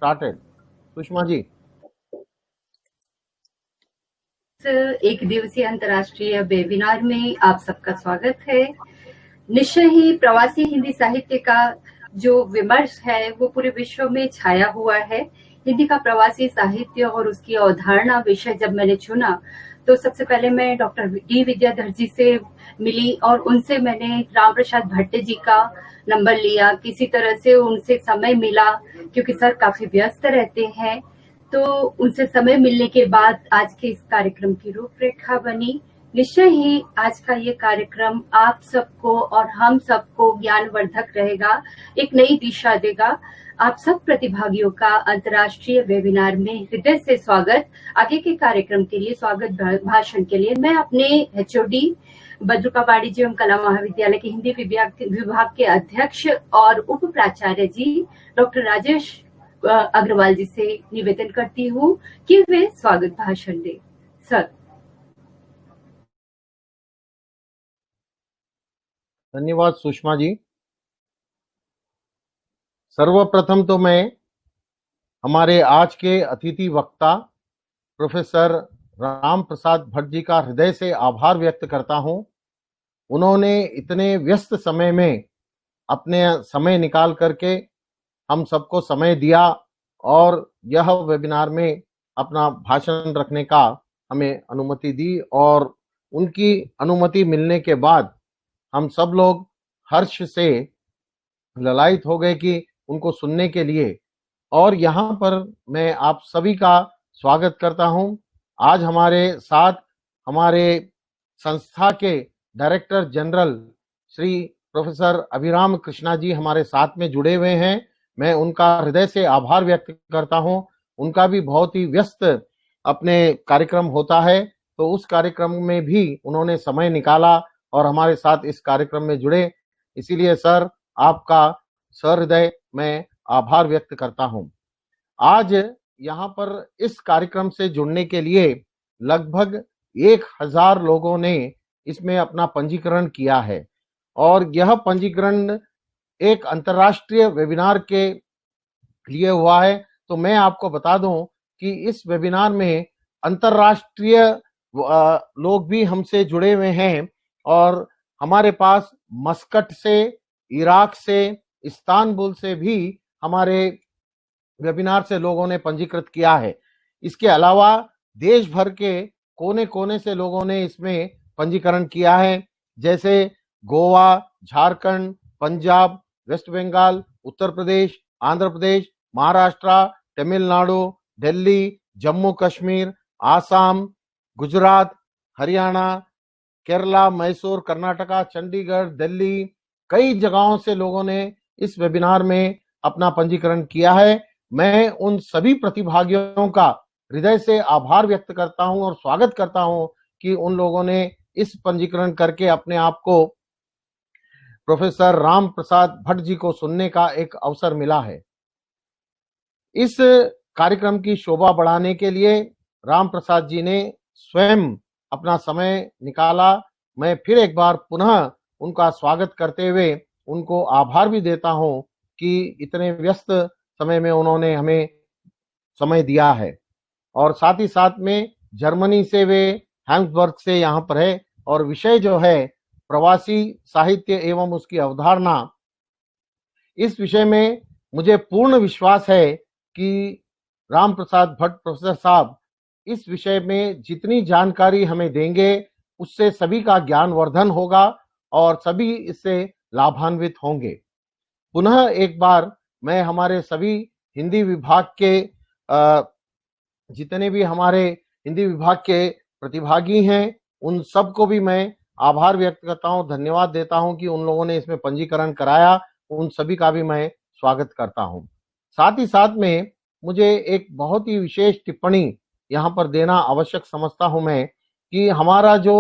started. Sushma ji. एक दिवसीय अंतर्राष्ट्रीय वेबिनार में आप सबका स्वागत है। निश्चय ही प्रवासी हिंदी साहित्य का जो विमर्श है वो पूरे विश्व में छाया हुआ है। हिंदी का प्रवासी साहित्य और उसकी अवधारणा विषय जब मैंने चुना तो सबसे पहले मैं डॉक्टर डी विद्याधर जी से मिली और उनसे मैंने राम प्रसाद भट्ट जी का नंबर लिया। किसी तरह से उनसे समय मिला क्योंकि सर काफी व्यस्त रहते हैं, तो उनसे समय मिलने के बाद आज के इस कार्यक्रम की रूपरेखा बनी। निश्चय ही आज का ये कार्यक्रम आप सबको और हम सबको ज्ञानवर्धक रहेगा, एक नई दिशा देगा। आप सब प्रतिभागियों का अंतर्राष्ट्रीय वेबिनार में हृदय से स्वागत। आगे के कार्यक्रम के लिए स्वागत भाषण के लिए मैं अपने एचओडी बद्रुका वाणिज्य एवं कला महाविद्यालय के हिंदी विभाग के अध्यक्ष और उप प्राचार्य जी डॉक्टर राजेश अग्रवाल जी से निवेदन करती हूँ कि वे स्वागत भाषण दें। सर। धन्यवाद सुषमा जी। सर्वप्रथम तो मैं हमारे आज के अतिथि वक्ता प्रोफेसर राम प्रसाद भट्ट जी का हृदय से आभार व्यक्त करता हूं। उन्होंने इतने व्यस्त समय में अपने समय निकाल करके हम सबको समय दिया और यह वेबिनार में अपना भाषण रखने का हमें अनुमति दी, और उनकी अनुमति मिलने के बाद हम सब लोग हर्ष से ललायित हो गए कि उनको सुनने के लिए। और यहाँ पर मैं आप सभी का स्वागत करता हूँ। आज हमारे साथ हमारे संस्था के डायरेक्टर जनरल श्री प्रोफेसर अभिराम कृष्णा जी हमारे साथ में जुड़े हुए हैं। मैं उनका हृदय से आभार व्यक्त करता हूं। उनका भी बहुत ही व्यस्त अपने कार्यक्रम होता है, तो उस कार्यक्रम में भी उन्होंने समय निकाला और हमारे साथ इस कार्यक्रम में जुड़े। इसीलिए सर, आपका सहृदय मैं आभार व्यक्त करता हूं। आज यहाँ पर इस कार्यक्रम से जुड़ने के लिए लगभग 1000 लोगों ने इसमें अपना पंजीकरण किया है, और यह पंजीकरण एक अंतर्राष्ट्रीय वेबिनार के लिए हुआ है। तो मैं आपको बता दूं कि इस वेबिनार में अंतर्राष्ट्रीय लोग भी हमसे जुड़े हुए हैं, और हमारे पास मस्कट से, इराक से, इस्तांबुल से भी हमारे वेबिनार से लोगों ने पंजीकृत किया है। इसके अलावा देश भर के कोने कोने से लोगों ने इसमें पंजीकरण किया है, जैसे गोवा, झारखंड, पंजाब, वेस्ट बंगाल, उत्तर प्रदेश, आंध्र प्रदेश, महाराष्ट्र, तमिलनाडु, दिल्ली, जम्मू कश्मीर, आसाम, गुजरात, हरियाणा, केरला, मैसूर, कर्नाटका, चंडीगढ़, दिल्ली, कई जगहों से लोगों ने इस वेबिनार में अपना पंजीकरण किया है। मैं उन सभी प्रतिभागियों का हृदय से आभार व्यक्त करता हूं और स्वागत करता हूं कि उन लोगों ने इस पंजीकरण करके अपने आप को प्रोफेसर राम प्रसाद भट्ट जी को सुनने का एक अवसर मिला है। इस कार्यक्रम की शोभा बढ़ाने के लिए राम प्रसाद जी ने स्वयं अपना समय निकाला। मैं फिर एक बार पुनः उनका स्वागत करते हुए उनको आभार भी देता हूं कि इतने व्यस्त समय में उन्होंने हमें समय दिया है। और साथ ही साथ में जर्मनी से वे हैम्सबर्ग से यहाँ पर है, और विषय जो है प्रवासी साहित्य एवं उसकी अवधारणा। इस विषय में मुझे पूर्ण विश्वास है कि राम प्रसाद भट्ट प्रोफेसर साहब इस विषय में जितनी जानकारी हमें देंगे उससे सभी का ज्ञानवर्धन होगा और सभी इससे लाभान्वित होंगे। पुनः एक बार मैं हमारे सभी हिंदी विभाग के जितने भी हमारे हिंदी विभाग के प्रतिभागी हैं उन सबको भी मैं आभार व्यक्त करता हूं, धन्यवाद देता हूं कि उन लोगों ने इसमें पंजीकरण कराया। उन सभी का भी मैं स्वागत करता हूं। साथ ही साथ में मुझे एक बहुत ही विशेष टिप्पणी यहाँ पर देना आवश्यक समझता हूं मैं कि हमारा जो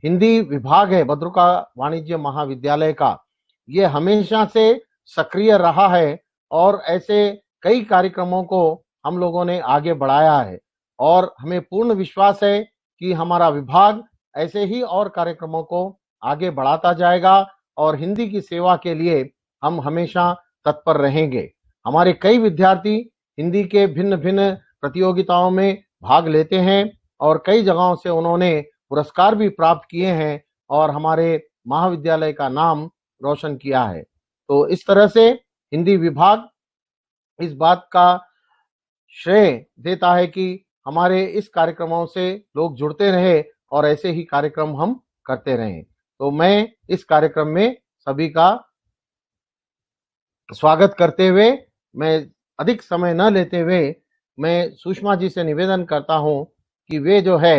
हिंदी विभाग है बद्रुका वाणिज्य महाविद्यालय का, ये हमेशा से सक्रिय रहा है और ऐसे कई कार्यक्रमों को हम लोगों ने आगे बढ़ाया है, और हमें पूर्ण विश्वास है कि हमारा विभाग ऐसे ही और कार्यक्रमों को आगे बढ़ाता जाएगा और हिंदी की सेवा के लिए हम हमेशा तत्पर रहेंगे। हमारे कई विद्यार्थी हिंदी के भिन्न भिन्न प्रतियोगिताओं में भाग लेते हैं और कई जगहों से उन्होंने पुरस्कार भी प्राप्त किए हैं और हमारे महाविद्यालय का नाम रोशन किया है। तो इस तरह से हिंदी विभाग इस बात का श्रेय देता है कि हमारे इस कार्यक्रमों से लोग जुड़ते रहे और ऐसे ही कार्यक्रम हम करते रहें। तो मैं इस कार्यक्रम में सभी का स्वागत करते हुए मैं अधिक समय न लेते हुए मैं सुषमा जी से निवेदन करता हूं कि वे जो है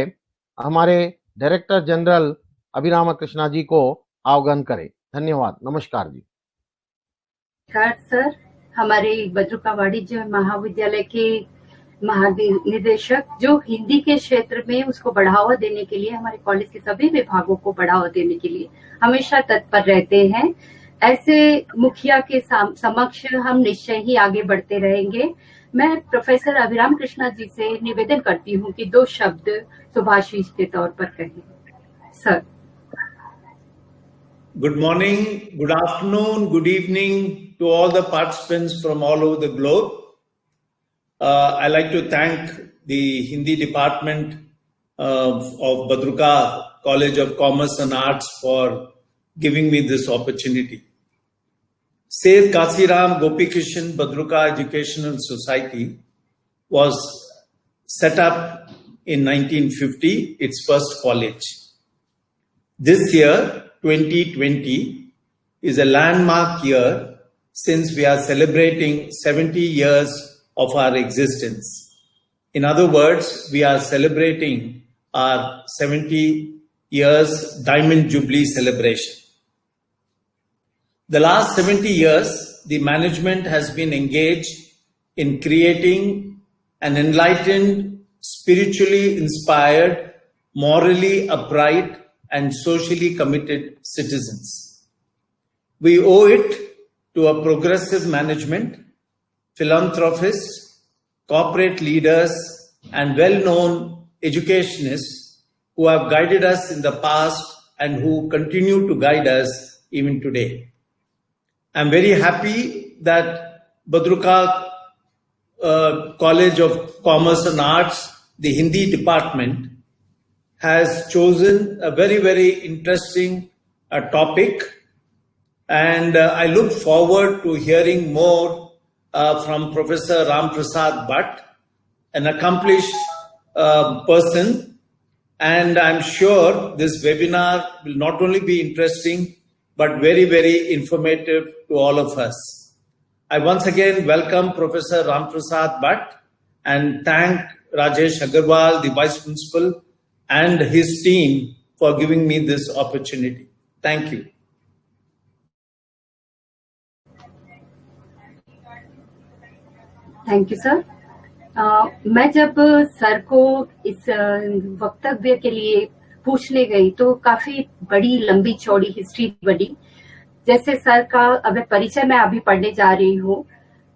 हमारे डायरेक्टर जनरल अभिराम कृष्णा जी को आह्वान करें। धन्यवाद। नमस्कार जी। नमस्कार सर। हमारे बद्रुका वाणिज्य महाविद्यालय के महानिदेशक जो हिंदी के क्षेत्र में उसको बढ़ावा देने के लिए, हमारे कॉलेज के सभी विभागों को बढ़ावा देने के लिए हमेशा तत्पर रहते हैं, ऐसे मुखिया के समक्ष हम निश्चय ही आगे बढ़ते रहेंगे। मैं प्रोफेसर अभिराम कृष्णा जी से निवेदन करती हूँ कि 2 शब्द शुभाशीष के तौर पर कहें। Sir. Good morning, good afternoon, good evening to all the participants from all over the globe. I'd like to thank the Hindi department of Badruka College of Commerce and Arts for giving me this opportunity. Sayyid Kasiram Gopikishan Badruka Educational Society was set up in 1950, its first college. This year, 2020, is a landmark year since we are celebrating 70 years of our existence. In other words, we are celebrating our 70 years Diamond Jubilee celebration. The last 70 years, the management has been engaged in creating an enlightened, spiritually inspired, morally upright, and socially committed citizens. We owe it to a progressive management, philanthropists, corporate leaders, and well-known educationists who have guided us in the past and who continue to guide us even today. I'm very happy that Badruka College of Commerce and Arts, the Hindi department, has chosen a very, very interesting topic, and I look forward to hearing more from Professor Ram Prasad Bhatt, an accomplished person, and I'm sure this webinar will not only be interesting but very, very informative to all of us. I once again welcome Professor Ram Prasad Bhatt and thank Rajesh Agarwal, the Vice Principal, and his team for giving me this opportunity. Thank you. Thank you sir. मैं जब sir को इस वक्तव्य के लिए पूछने गई तो काफी बड़ी लंबी चौड़ी हिस्ट्री बनी। जैसे सर का अगर परिचय मैं अभी पढ़ने जा रही हूँ,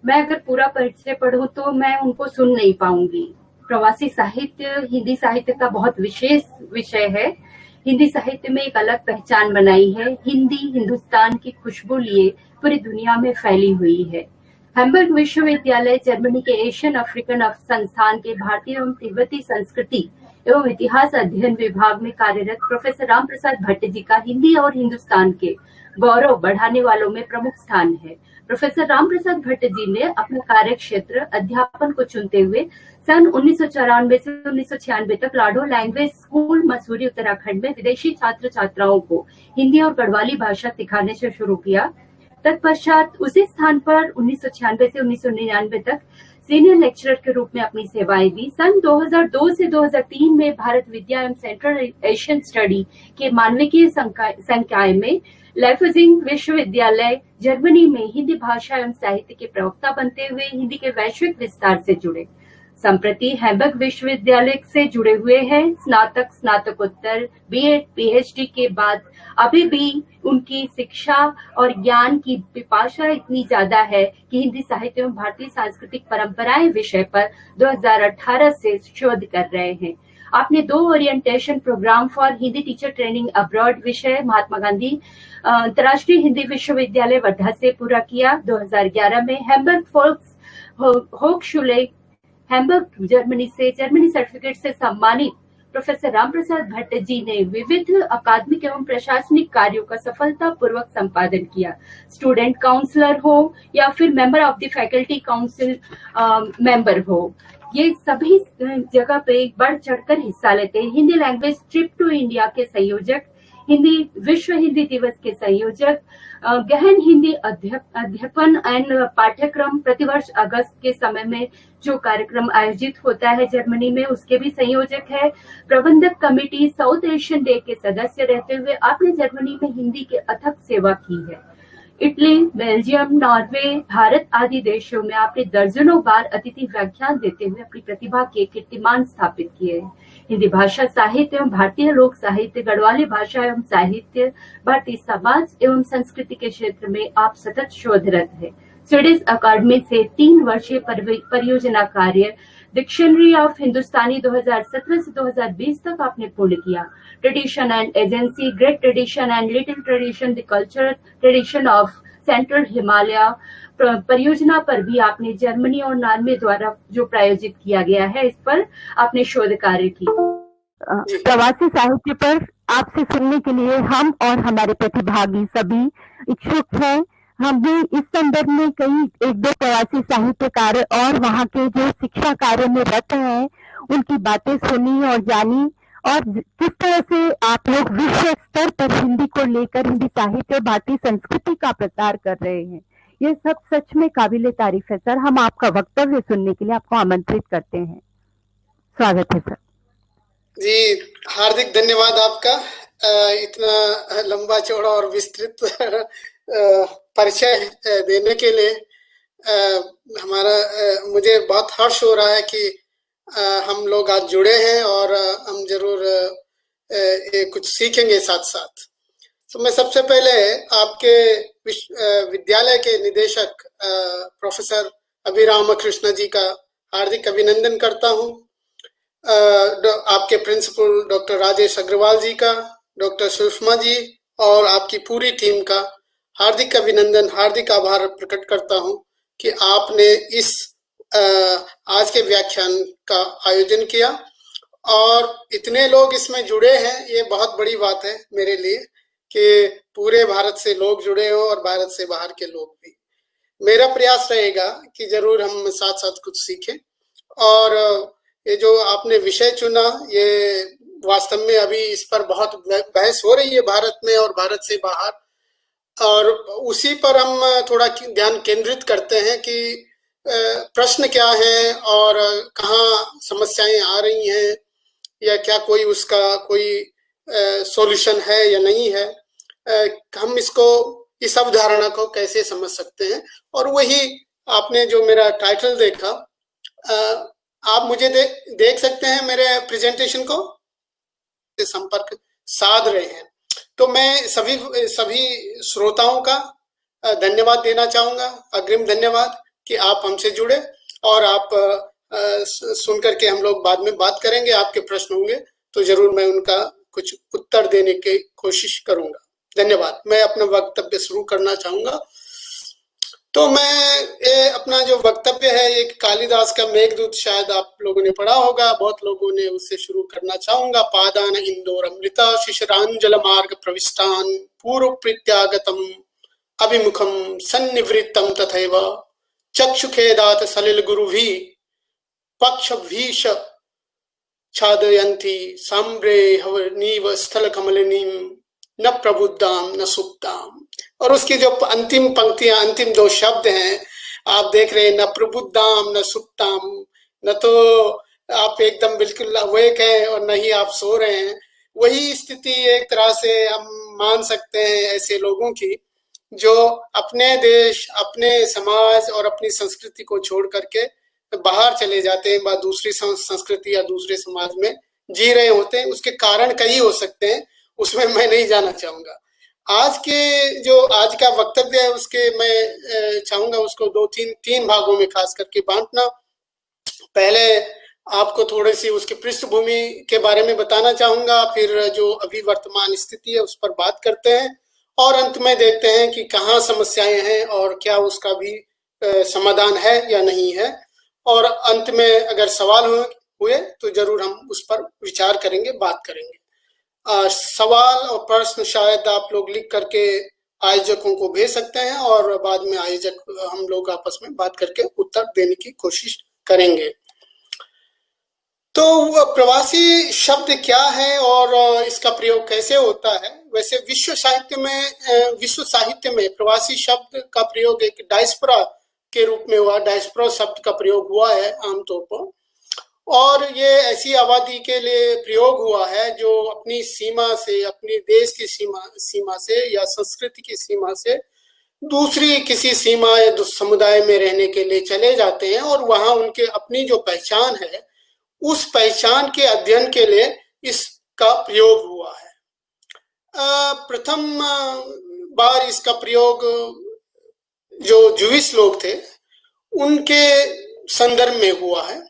मैं अगर पूरा परिचय पढ़ूं तो मैं उनको सुन नहीं पाऊंगी। प्रवासी साहित्य हिंदी साहित्य का बहुत विशेष विषय है। हिंदी साहित्य में एक अलग पहचान बनाई है। हिंदी हिंदुस्तान की खुशबू लिए पूरी दुनिया में फैली हुई है। हैम्बर्ग विश्वविद्यालय जर्मनी के एशियन अफ्रीकन संस्थान के भारतीय एवं तिब्बती संस्कृति एवं इतिहास अध्ययन विभाग में कार्यरत प्रोफेसर राम प्रसाद भट्ट जी का हिंदी और हिंदुस्तान के गौरव बढ़ाने वालों में प्रमुख स्थान है। प्रोफेसर राम प्रसाद भट्ट जी ने अपना कार्य क्षेत्र अध्यापन को चुनते हुए सन 1994 से 1996 तक लाडो लैंग्वेज स्कूल मसूरी उत्तराखंड में विदेशी छात्र छात्राओं को हिंदी और गढ़वाली भाषा सिखाने से शुरू किया। तत्पश्चात उसी स्थान पर 1996 से 1999 तक सीनियर लेक्चरर के रूप में अपनी सेवाएं दी। सन 2002 से 2003 में भारत विद्या एवं सेंट्रल एशियन स्टडी के मानविकीय संकाय में लाइप्जिग विश्वविद्यालय जर्मनी में हिंदी भाषा एवं साहित्य के प्रवक्ता बनते हुए हिंदी के वैश्विक विस्तार से जुड़े। संप्रति हैम्बर्ग विश्वविद्यालय से जुड़े हुए हैं। स्नातक, स्नातकोत्तर, बीएड, पीएचडी के बाद अभी भी उनकी शिक्षा और ज्ञान की पिपाशा इतनी ज्यादा है कि हिंदी साहित्य एवं भारतीय सांस्कृतिक परंपराएं विषय पर 2018 से शोध कर रहे हैं। आपने 2 orientation programme for Hindi teacher training abroad विषय महात्मा गांधी अंतर्राष्ट्रीय हिंदी विश्वविद्यालय वर्धा से पूरा किया। 2011 में हैम्बर्ग फोल्क्स होchschule हैम्बर्ग जर्मनी सर्टिफिकेट से सम्मानित प्रोफेसर रामप्रसाद भट्ट जी ने विविध अकादमिक एवं प्रशासनिक कार्यों का सफलतापूर्वक संपादन किया। स्टूडेंट काउंसलर हो या फिर member of the faculty council member हो, ये सभी जगह पे बढ़ चढ़कर हिस्सा लेते हैं। Hindi language trip to India के संयोजक, हिंदी विश्व हिंदी दिवस के संयोजक, गहन हिंदी अध्ययन एंड पाठ्यक्रम प्रतिवर्ष अगस्त के समय में जो कार्यक्रम आयोजित होता है जर्मनी में, उसके भी संयोजक है। प्रबंधक कमेटी साउथ एशियन डे के सदस्य रहते हुए आपने जर्मनी में हिंदी के अथक सेवा की है। इटली, बेल्जियम, नॉर्वे, भारत आदि देशों में आपने दर्जनों बार अतिथि व्याख्यान देते हुए अपनी प्रतिभा के कीर्तिमान स्थापित किए हैं। हिंदी भाषा साहित्य एवं भारतीय लोक साहित्य, गढ़वाली भाषा एवं साहित्य, भारतीय समाज एवं संस्कृति के क्षेत्र में आप सतत शोधरत है। स्वीडिश अकादमी से 3 वर्षीय परियोजना कार्य डिक्शनरी ऑफ हिंदुस्तानी 2017 से 2020 तक आपने पूर्ण किया। Tradition and agency, great tradition and little tradition, the cultural tradition of central Himalaya परियोजना पर भी आपने जर्मनी और नॉर्वे द्वारा जो प्रायोजित किया गया है, इस पर आपने शोध कार्य की। प्रवासी साहित्य पर आपसे सुनने के लिए हम और हमारे प्रतिभागी सभी इच्छुक हैं। हम भी इस संदर्भ में कई 1-2 प्रवासी साहित्यकार और वहाँ के जो शिक्षा कार्य में रत हैं उनकी बातें सुनी और जानी, और किस तरह से आप लोग विश्व स्तर पर हिंदी को लेकर हिंदी साहित्य और भारतीय संस्कृति का प्रसार कर रहे हैं। ये सब सच में काबिले तारीफ है सर। हम आपका वक्तव्य सुनने के लिए आपको आमंत्रित करते हैं। स्वागत है सर। जी, हार्दिक धन्यवाद आपका इतना लंबा चौड़ा और विस्तृत परिचय देने के लिए। मुझे बहुत हर्ष हो रहा है कि हम लोग आज जुड़े हैं और हम जरूर कुछ सीखेंगे साथ साथ। तो मैं सबसे पहले आपके विद्यालय के निदेशक प्रोफेसर अभिराम कृष्ण जी का हार्दिक अभिनंदन करता हूँ। आपके प्रिंसिपल डॉक्टर राजेश अग्रवाल जी का, डॉक्टर सुषमा जी और आपकी पूरी टीम का हार्दिक अभिनंदन, हार्दिक आभार प्रकट करता हूं कि आपने इस आज के व्याख्यान का आयोजन किया और इतने लोग इसमें जुड़े हैं। ये बहुत बड़ी बात है मेरे लिए कि पूरे भारत से लोग जुड़े हो और भारत से बाहर के लोग भी। मेरा प्रयास रहेगा कि जरूर हम साथ साथ कुछ सीखें। और ये जो आपने विषय चुना, ये वास्तव में अभी इस पर बहुत बहस हो रही है भारत में और भारत से बाहर, और उसी पर हम थोड़ा ध्यान केंद्रित करते हैं कि प्रश्न क्या है और कहाँ समस्याएं आ रही हैं या क्या कोई उसका कोई सॉल्यूशन है या नहीं है। हम इस अवधारणा को कैसे समझ सकते हैं। और वही आपने जो मेरा टाइटल देखा, आप मुझे देख सकते हैं मेरे प्रेजेंटेशन को, संपर्क साध रहे हैं। तो मैं सभी श्रोताओं का धन्यवाद देना चाहूंगा, अग्रिम धन्यवाद कि आप हमसे जुड़े और आप सुन करके हम लोग बाद में बात करेंगे। आपके प्रश्न होंगे तो जरूर मैं उनका कुछ उत्तर देने की कोशिश करूंगा। धन्यवाद। मैं अपना वक्तव्य शुरू करना चाहूंगा। तो मैं अपना जो वक्तव्य है, एक कालिदास का मेघदूत शायद आप लोगों ने पढ़ा होगा, बहुत लोगों ने, उससे शुरू करना चाहूंगा। पादान इंदोर अमृता शिशिरांजल मार्ग प्रविष्टान पूर्व प्रत्यागतम अभिमुखम सन्निवृत्तम तथैव चक्षुखेदात सलिल गुरुभि पक्ष भीष छादयन्ति सांब्रेहवनीव स्थल कमलिनीम न प्रबुद्धाम न सुप्ताम। और उसकी जो अंतिम पंक्तियां, अंतिम 2 शब्द हैं, आप देख रहे हैं, न प्रबुद्धाम न सुप्ताम। न तो आप एकदम बिल्कुल अवेक हैं और न ही आप सो रहे हैं। वही स्थिति एक तरह से हम मान सकते हैं ऐसे लोगों की जो अपने देश, अपने समाज और अपनी संस्कृति को छोड़ करके बाहर चले जाते हैं, दूसरी संस्कृति या दूसरे समाज में जी रहे होते हैं। उसके कारण कई हो सकते हैं, उसमें मैं नहीं जाना चाहूंगा। आज का वक्तव्य है, उसके मैं चाहूंगा उसको 2-3 भागों में खास करके बांटना। पहले आपको थोड़ी सी उसकी पृष्ठभूमि के बारे में बताना चाहूंगा, फिर जो अभी वर्तमान स्थिति है उस पर बात करते हैं, और अंत में देखते हैं कि कहाँ समस्याएं हैं और क्या उसका भी समाधान है या नहीं है, और अंत में अगर सवाल हुए तो जरूर हम उस पर विचार करेंगे, बात करेंगे। सवाल और प्रश्न शायद आप लोग लिख करके आयोजकों को भेज सकते हैं और बाद में आयोजक हम लोग आपस में बात करके उत्तर देने की कोशिश करेंगे। तो प्रवासी शब्द क्या है और इसका प्रयोग कैसे होता है? वैसे विश्व साहित्य में प्रवासी शब्द का प्रयोग एक डायस्पोरा के रूप में हुआ, डायस्पोरा शब्द का प्रयोग हुआ है आमतौर पर, और ये ऐसी आबादी के लिए प्रयोग हुआ है जो अपनी सीमा से, अपने देश की सीमा से या संस्कृति की सीमा से दूसरी किसी सीमा या समुदाय में रहने के लिए चले जाते हैं और वहां उनके अपनी जो पहचान है उस पहचान के अध्ययन के लिए इसका प्रयोग हुआ है। प्रथम बार इसका प्रयोग जो जूइश लोग थे उनके संदर्भ में हुआ है,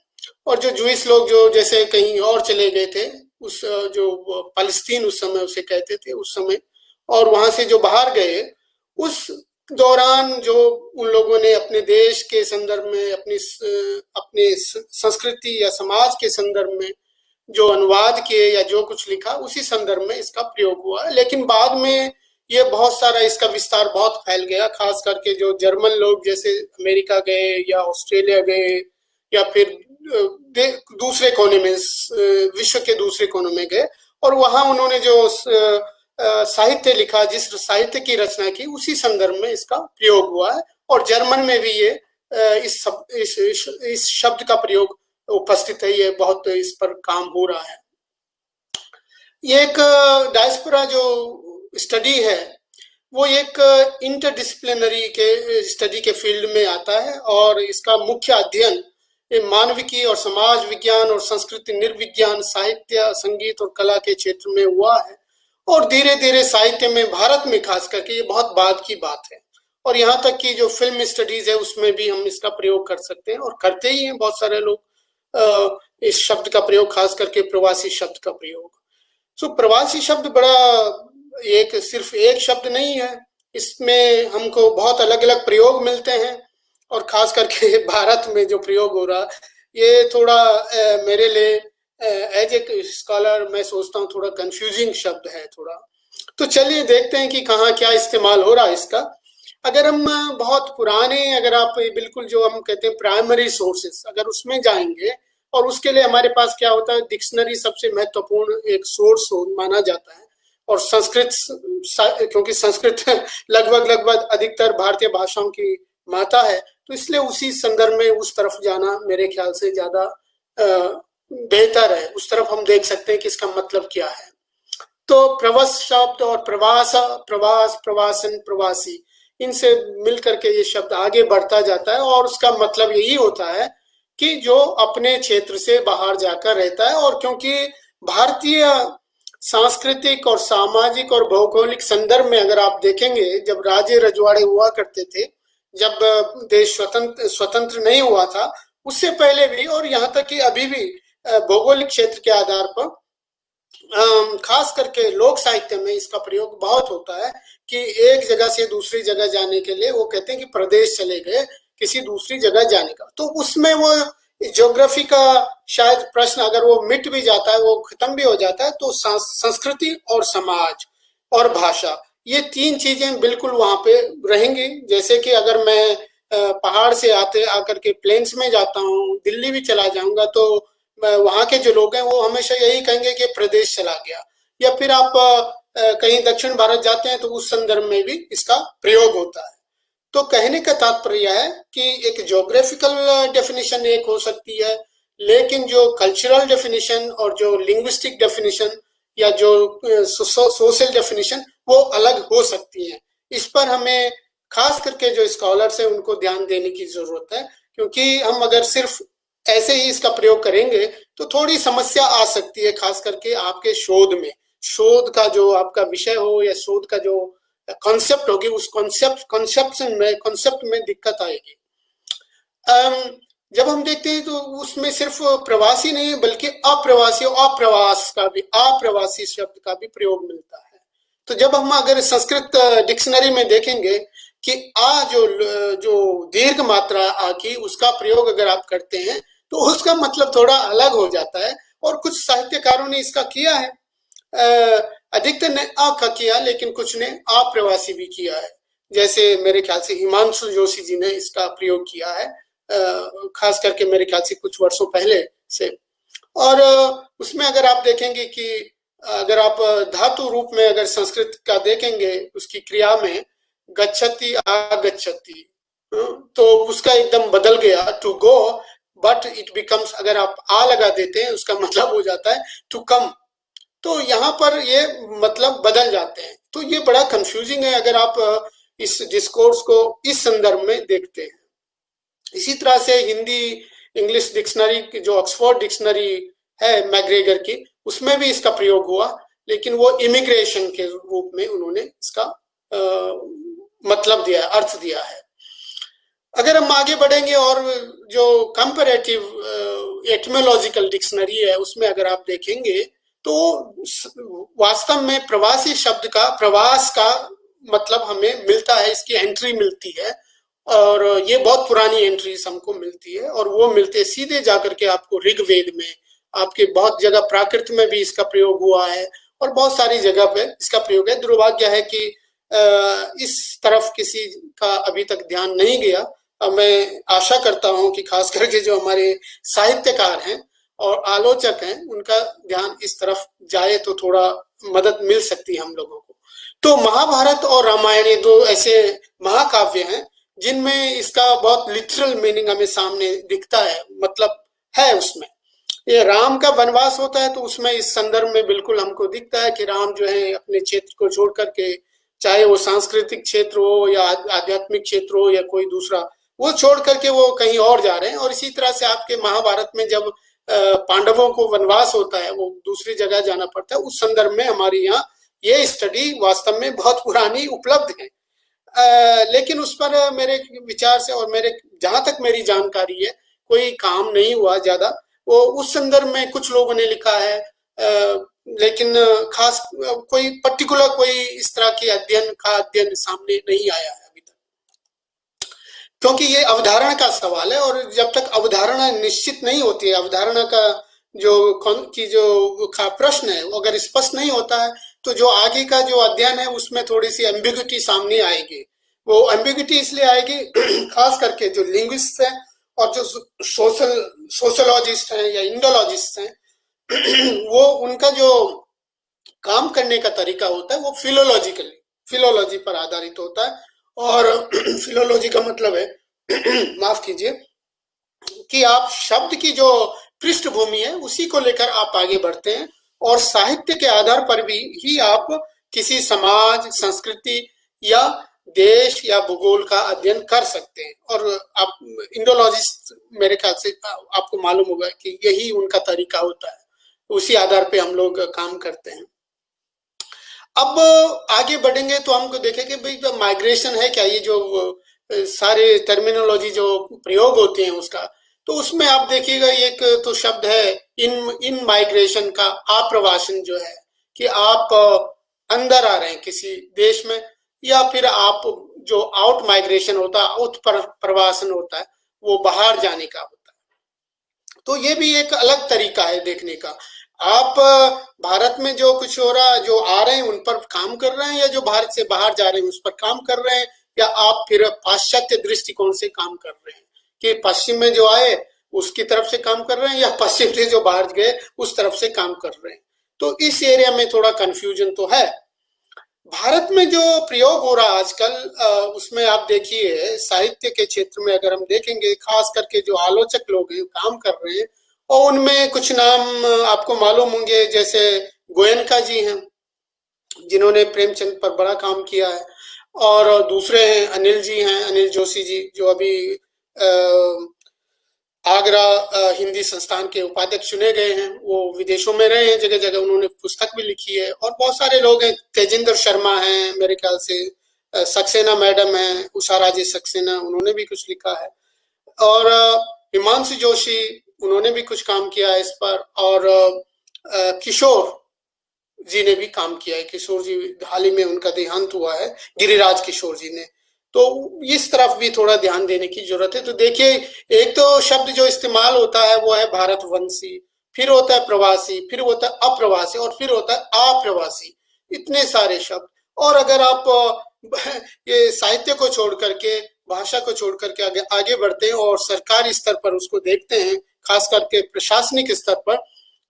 और जो जूइश लोग जो जैसे कहीं और चले गए थे, उस जो फलस्तीन उस समय उसे कहते थे उस समय, और वहां से जो बाहर गए उस दौरान जो उन लोगों ने अपने देश के संदर्भ में, अपने संस्कृति या समाज के संदर्भ में जो अनुवाद किए या जो कुछ लिखा उसी संदर्भ में इसका प्रयोग हुआ। लेकिन बाद में ये बहुत सारा इसका विस्तार बहुत फैल गया, खास करके जो जर्मन लोग जैसे अमेरिका गए या ऑस्ट्रेलिया गए या फिर दूसरे कोने में, विश्व के दूसरे कोने में गए, और वहां उन्होंने जो साहित्य लिखा, जिस साहित्य की रचना की, उसी संदर्भ में इसका प्रयोग हुआ है। और जर्मन में भी ये इस शब्द का प्रयोग उपस्थित है, ये बहुत इस पर काम हो रहा है। ये एक डायस्पोरा जो स्टडी है वो एक इंटरडिसिप्लिनरी के स्टडी के फील्ड में आता है, और इसका मुख्य अध्ययन मानविकी और समाज विज्ञान और संस्कृति निर्विज्ञान, साहित्य, संगीत और कला के क्षेत्र में हुआ है। और धीरे धीरे साहित्य में, भारत में खास करके, ये बहुत बाद की बात है, और यहाँ तक कि जो फिल्म स्टडीज है उसमें भी हम इसका प्रयोग कर सकते हैं और करते ही हैं बहुत सारे लोग इस शब्द का प्रयोग, खास करके प्रवासी शब्द का प्रयोग। तो प्रवासी शब्द बड़ा सिर्फ एक शब्द नहीं है, इसमें हमको बहुत अलग अलग प्रयोग मिलते हैं, और खास करके भारत में जो प्रयोग हो रहा ये थोड़ा मेरे लिए एज ए स्कॉलर मैं सोचता हूँ थोड़ा कंफ्यूजिंग शब्द है थोड़ा। तो चलिए देखते हैं कि कहाँ क्या इस्तेमाल हो रहा है इसका। अगर हम बहुत पुराने, अगर आप बिल्कुल जो हम कहते हैं प्राइमरी सोर्सेस, अगर उसमें जाएंगे, और उसके लिए हमारे पास क्या होता है, डिक्शनरी सबसे महत्वपूर्ण एक सोर्स माना जाता है, और संस्कृत, क्योंकि संस्कृत लगभग अधिकतर भारतीय भाषाओं की माता है, तो इसलिए उसी संदर्भ में उस तरफ जाना मेरे ख्याल से ज्यादा बेहतर है। उस तरफ हम देख सकते हैं कि इसका मतलब क्या है। तो प्रवास शब्द और प्रवास, प्रवासन, प्रवासी, इनसे मिलकर के ये शब्द आगे बढ़ता जाता है, और उसका मतलब यही होता है कि जो अपने क्षेत्र से बाहर जाकर रहता है। और क्योंकि भारतीय सांस्कृतिक और सामाजिक और भौगोलिक संदर्भ में अगर आप देखेंगे, जब राजे रजवाड़े हुआ करते थे, जब देश स्वतंत्र नहीं हुआ था, उससे पहले भी और यहाँ तक कि अभी भी भौगोलिक क्षेत्र के आधार पर खास करके लोक साहित्य में इसका प्रयोग बहुत होता है कि एक जगह से दूसरी जगह जाने के लिए वो कहते हैं कि प्रदेश चले गए किसी दूसरी जगह जाने का। तो उसमें वो ज्योग्राफी का शायद प्रश्न अगर वो मिट भी जाता है, वो खत्म भी हो जाता है, तो संस्कृति और समाज और भाषा, ये तीन चीजें बिल्कुल वहां पे रहेंगी। जैसे कि अगर मैं पहाड़ से आकर के प्लेन्स में जाता हूँ, दिल्ली भी चला जाऊंगा, तो वहां के जो लोग हैं वो हमेशा यही कहेंगे कि प्रदेश चला गया। या फिर आप कहीं दक्षिण भारत जाते हैं तो उस संदर्भ में भी इसका प्रयोग होता है। तो कहने का तात्पर्य है कि एक ज्योग्राफिकल डेफिनेशन एक हो सकती है, लेकिन जो कल्चरल डेफिनेशन और जो लिंग्विस्टिक डेफिनेशन या जो सोशल डेफिनेशन वो अलग हो सकती है। इस पर हमें खास करके जो स्कॉलर्स हैं उनको ध्यान देने की जरूरत है, क्योंकि हम अगर सिर्फ ऐसे ही इसका प्रयोग करेंगे तो थोड़ी समस्या आ सकती है, खास करके आपके शोध में, शोध का जो आपका विषय हो या शोध का जो कॉन्सेप्ट होगी, उस कॉन्सेप्ट में दिक्कत आएगी। जब हम देखते हैं तो उसमें सिर्फ प्रवासी नहीं बल्कि अप्रवासी और अप्रवासी शब्द का भी प्रयोग मिलता है। तो जब हम अगर संस्कृत डिक्शनरी में देखेंगे कि आ जो दीर्घ मात्रा आ की उसका प्रयोग अगर आप करते हैं तो उसका मतलब थोड़ा अलग हो जाता है, और कुछ साहित्यकारों ने इसका किया है। अधिकतर ने आ का किया, लेकिन कुछ ने अप्रवासी भी किया है, जैसे मेरे ख्याल से हिमांशु जोशी जी ने इसका प्रयोग किया है, खास करके मेरे ख्याल से कुछ वर्षों पहले से। और उसमें अगर आप देखेंगे कि अगर आप धातु रूप में अगर संस्कृत का देखेंगे उसकी क्रिया में गच्छति आगच्छति, तो उसका एकदम बदल गया to go, but it becomes, अगर आप आ लगा देते हैं उसका मतलब हो जाता है टू कम। तो यहाँ पर ये मतलब बदल जाते हैं, तो ये बड़ा कंफ्यूजिंग है अगर आप इस डिस्कोर्स को इस संदर्भ में देखते हैं। इसी तरह से हिंदी इंग्लिश डिक्शनरी की जो ऑक्सफोर्ड डिक्शनरी है मैग्रेगर की, उसमें भी इसका प्रयोग हुआ, लेकिन वो इमिग्रेशन के रूप में उन्होंने इसका मतलब दिया, अर्थ दिया है। अगर हम आगे बढ़ेंगे और जो कंपैरेटिव एटिमोलॉजिकल डिक्शनरी है उसमें अगर आप देखेंगे तो वास्तव में प्रवासी शब्द का, प्रवास का मतलब हमें मिलता है, इसकी एंट्री मिलती है, और ये बहुत पुरानी एंट्रीज हमको मिलती है, और वो मिलते सीधे जाकर के आपको ऋग्वेद में, आपके बहुत जगह प्राकृत में भी इसका प्रयोग हुआ है, और बहुत सारी जगह पे इसका प्रयोग है। दुर्भाग्य है कि इस तरफ किसी का अभी तक ध्यान नहीं गया। मैं आशा करता हूं कि खास करके जो हमारे साहित्यकार हैं और आलोचक हैं उनका ध्यान इस तरफ जाए तो थोड़ा मदद मिल सकती है हम लोगों को। तो महाभारत और रामायण ये दो ऐसे महाकाव्य हैं जिनमें इसका बहुत लिटरल मीनिंग हमें सामने दिखता है, मतलब है उसमें। ये राम का वनवास होता है तो उसमें इस संदर्भ में बिल्कुल हमको दिखता है कि राम जो है अपने क्षेत्र को छोड़ करके, चाहे वो सांस्कृतिक क्षेत्र हो या आध्यात्मिक क्षेत्र हो या कोई दूसरा, वो छोड़ करके वो कहीं और जा रहे हैं। और इसी तरह से आपके महाभारत में जब पांडवों को वनवास होता है, वो दूसरी जगह जाना पड़ता है, उस संदर्भ में हमारे यहाँ ये स्टडी वास्तव में बहुत पुरानी उपलब्ध है। लेकिन उस पर मेरे विचार से और मेरे जहां तक मेरी जानकारी है कोई काम नहीं हुआ ज्यादा। वो उस संदर्भ में कुछ लोगों ने लिखा है, लेकिन खास कोई पर्टिकुलर कोई इस तरह के अध्ययन सामने नहीं आया है अभी तक, क्योंकि ये अवधारणा का सवाल है, और जब तक अवधारणा निश्चित नहीं होती है, अवधारणा का जो प्रश्न है वो अगर स्पष्ट नहीं होता है तो जो आगे का जो अध्ययन है उसमें थोड़ी सी एम्बिग्यूटी सामने आएगी। वो एम्बिग्यूटी इसलिए आएगी खास करके जो लिंग्विस्ट हैं और जो सोशलॉजिस्ट हैं या इंडोलॉजिस्ट हैं, वो उनका जो काम करने का तरीका होता है वो फिलोलॉजी पर आधारित होता है। और फिलोलॉजी का मतलब है माफ कीजिए कि आप शब्द की जो पृष्ठभूमि है उसी को लेकर आप आगे बढ़ते हैं, और साहित्य के आधार पर भी ही आप किसी समाज, संस्कृति या देश या भूगोल का अध्ययन कर सकते हैं। और आप इंडोलॉजिस्ट मेरे ख्याल से आपको मालूम होगा कि यही उनका तरीका होता है, उसी आधार पे हम लोग काम करते हैं। अब आगे बढ़ेंगे तो हमको देखेंगे भाई तो माइग्रेशन है क्या, ये जो सारे टर्मिनोलॉजी जो प्रयोग होते हैं उसका, तो उसमें आप देखिएगा एक तो शब्द है इन माइग्रेशन का आप्रवासन, जो है कि आप अंदर आ रहे हैं किसी देश में, या फिर आप जो आउट माइग्रेशन होता है, आउट प्रवासन होता है, वो बाहर जाने का होता है। तो ये भी एक अलग तरीका है देखने का। आप भारत में जो कुछ हो रहा है, जो आ रहे हैं उन पर काम कर रहे हैं, या जो भारत से बाहर जा रहे हैं उस पर काम कर रहे हैं, या आप फिर पाश्चात्य दृष्टिकोण से काम कर रहे हैं कि पश्चिम में जो आए उसकी तरफ से काम कर रहे हैं, या पश्चिम से जो बाहर गए उस तरफ से काम कर रहे हैं। तो इस एरिया में थोड़ा कंफ्यूजन तो है। भारत में जो प्रयोग हो रहा है आजकल, उसमें आप देखिए साहित्य के क्षेत्र में अगर हम देखेंगे, खास करके जो आलोचक लोग हैं काम कर रहे हैं, और उनमें कुछ नाम आपको मालूम होंगे, जैसे गोयनका जी हैं जिन्होंने प्रेमचंद पर बड़ा काम किया है, और दूसरे हैं अनिल जी हैं, अनिल जोशी जी जो अभी आगरा हिंदी संस्थान के उपाध्यक्ष चुने गए हैं। वो विदेशों में रहे हैं जगह जगह, उन्होंने पुस्तक भी लिखी है, और बहुत सारे लोग हैं, तेजिंदर शर्मा हैं मेरे ख्याल से, सक्सेना मैडम हैं, उषा राजे सक्सेना, उन्होंने भी कुछ लिखा है, और हिमांशु जोशी उन्होंने भी कुछ काम किया है इस पर, और किशोर जी ने भी काम किया है। किशोर जी हाल ही में उनका देहांत हुआ है, गिरिराज किशोर जी ने। तो इस तरफ भी थोड़ा ध्यान देने की जरूरत है। तो देखिए, एक तो शब्द जो इस्तेमाल होता है वो है भारतवंशी, फिर होता है प्रवासी, फिर होता है अप्रवासी और फिर होता है अप्रवासी। इतने सारे शब्द। और अगर आप ये साहित्य को छोड़ करके, भाषा को छोड़ करके आगे बढ़ते हैं और सरकारी स्तर पर उसको देखते हैं, खास करके प्रशासनिक स्तर पर,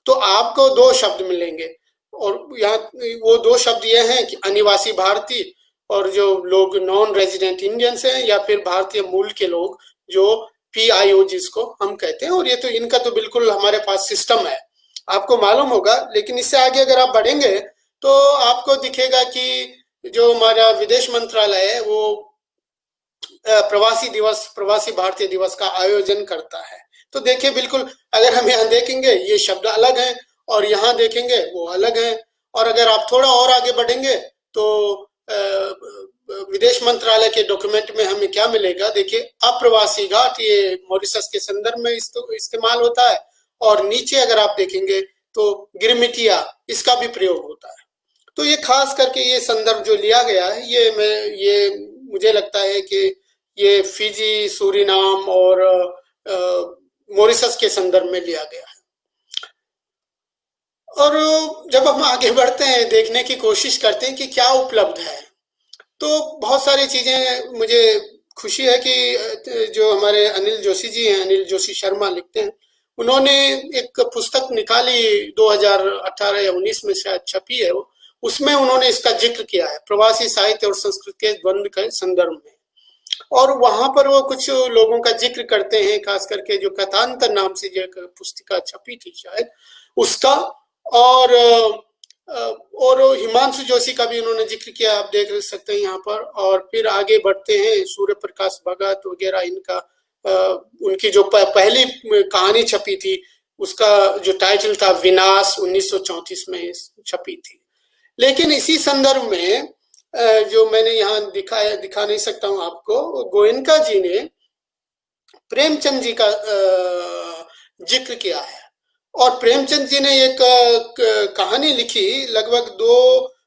तो आपको दो शब्द मिलेंगे। और यहाँ वो दो शब्द ये हैं कि अनिवासी भारतीय और जो लोग नॉन रेजिडेंट इंडियंस हैं या फिर भारतीय मूल के लोग, जो PIO जिसको हम कहते हैं। और ये तो इनका तो बिल्कुल हमारे पास सिस्टम है, आपको मालूम होगा। लेकिन इससे आगे अगर आप बढ़ेंगे तो आपको दिखेगा कि जो हमारा विदेश मंत्रालय है वो प्रवासी दिवस, प्रवासी भारतीय दिवस का आयोजन करता है। तो देखिए, बिल्कुल अगर हम यहाँ देखेंगे ये शब्द अलग हैं और यहाँ देखेंगे वो अलग हैं। और अगर आप थोड़ा और आगे बढ़ेंगे तो विदेश मंत्रालय के डॉक्यूमेंट में हमें क्या मिलेगा, देखिए, अप्रवासी घाट, ये मॉरिशस के संदर्भ में इस्तेमाल होता है। और नीचे अगर आप देखेंगे तो गिरमिटिया, इसका भी प्रयोग होता है। तो ये खास करके ये संदर्भ जो लिया गया है, ये मुझे लगता है कि ये फिजी, सूरीनाम और मॉरिशस के संदर्भ में लिया गया है। और जब हम आगे बढ़ते हैं, देखने की कोशिश करते हैं कि क्या उपलब्ध है, तो बहुत सारी चीजें, मुझे खुशी है कि जो हमारे अनिल जोशी जी हैं, अनिल जोशी शर्मा लिखते हैं, उन्होंने एक पुस्तक निकाली 2018 या 19 में शायद छपी है वो, उसमें उन्होंने इसका जिक्र किया है, प्रवासी साहित्य और संस्कृति के द्वंद्व के संदर्भ में। और वहां पर वो कुछ लोगों का जिक्र करते हैं, खास करके जो कथांतर नाम से जो एक पुस्तिका छपी थी शायद उसका, और हिमांशु जोशी का भी उन्होंने जिक्र किया, आप देख सकते हैं यहाँ पर। और फिर आगे बढ़ते हैं, सूर्य प्रकाश भगत वगैरह, इनका उनकी जो पहली कहानी छपी थी उसका जो टाइटल था विनाश, 1934 में छपी थी। लेकिन इसी संदर्भ में जो मैंने यहाँ दिखा नहीं सकता हूँ आपको, गोयनका जी ने प्रेमचंद जी का जिक्र किया है। और प्रेमचंद जी ने एक कहानी लिखी, लगभग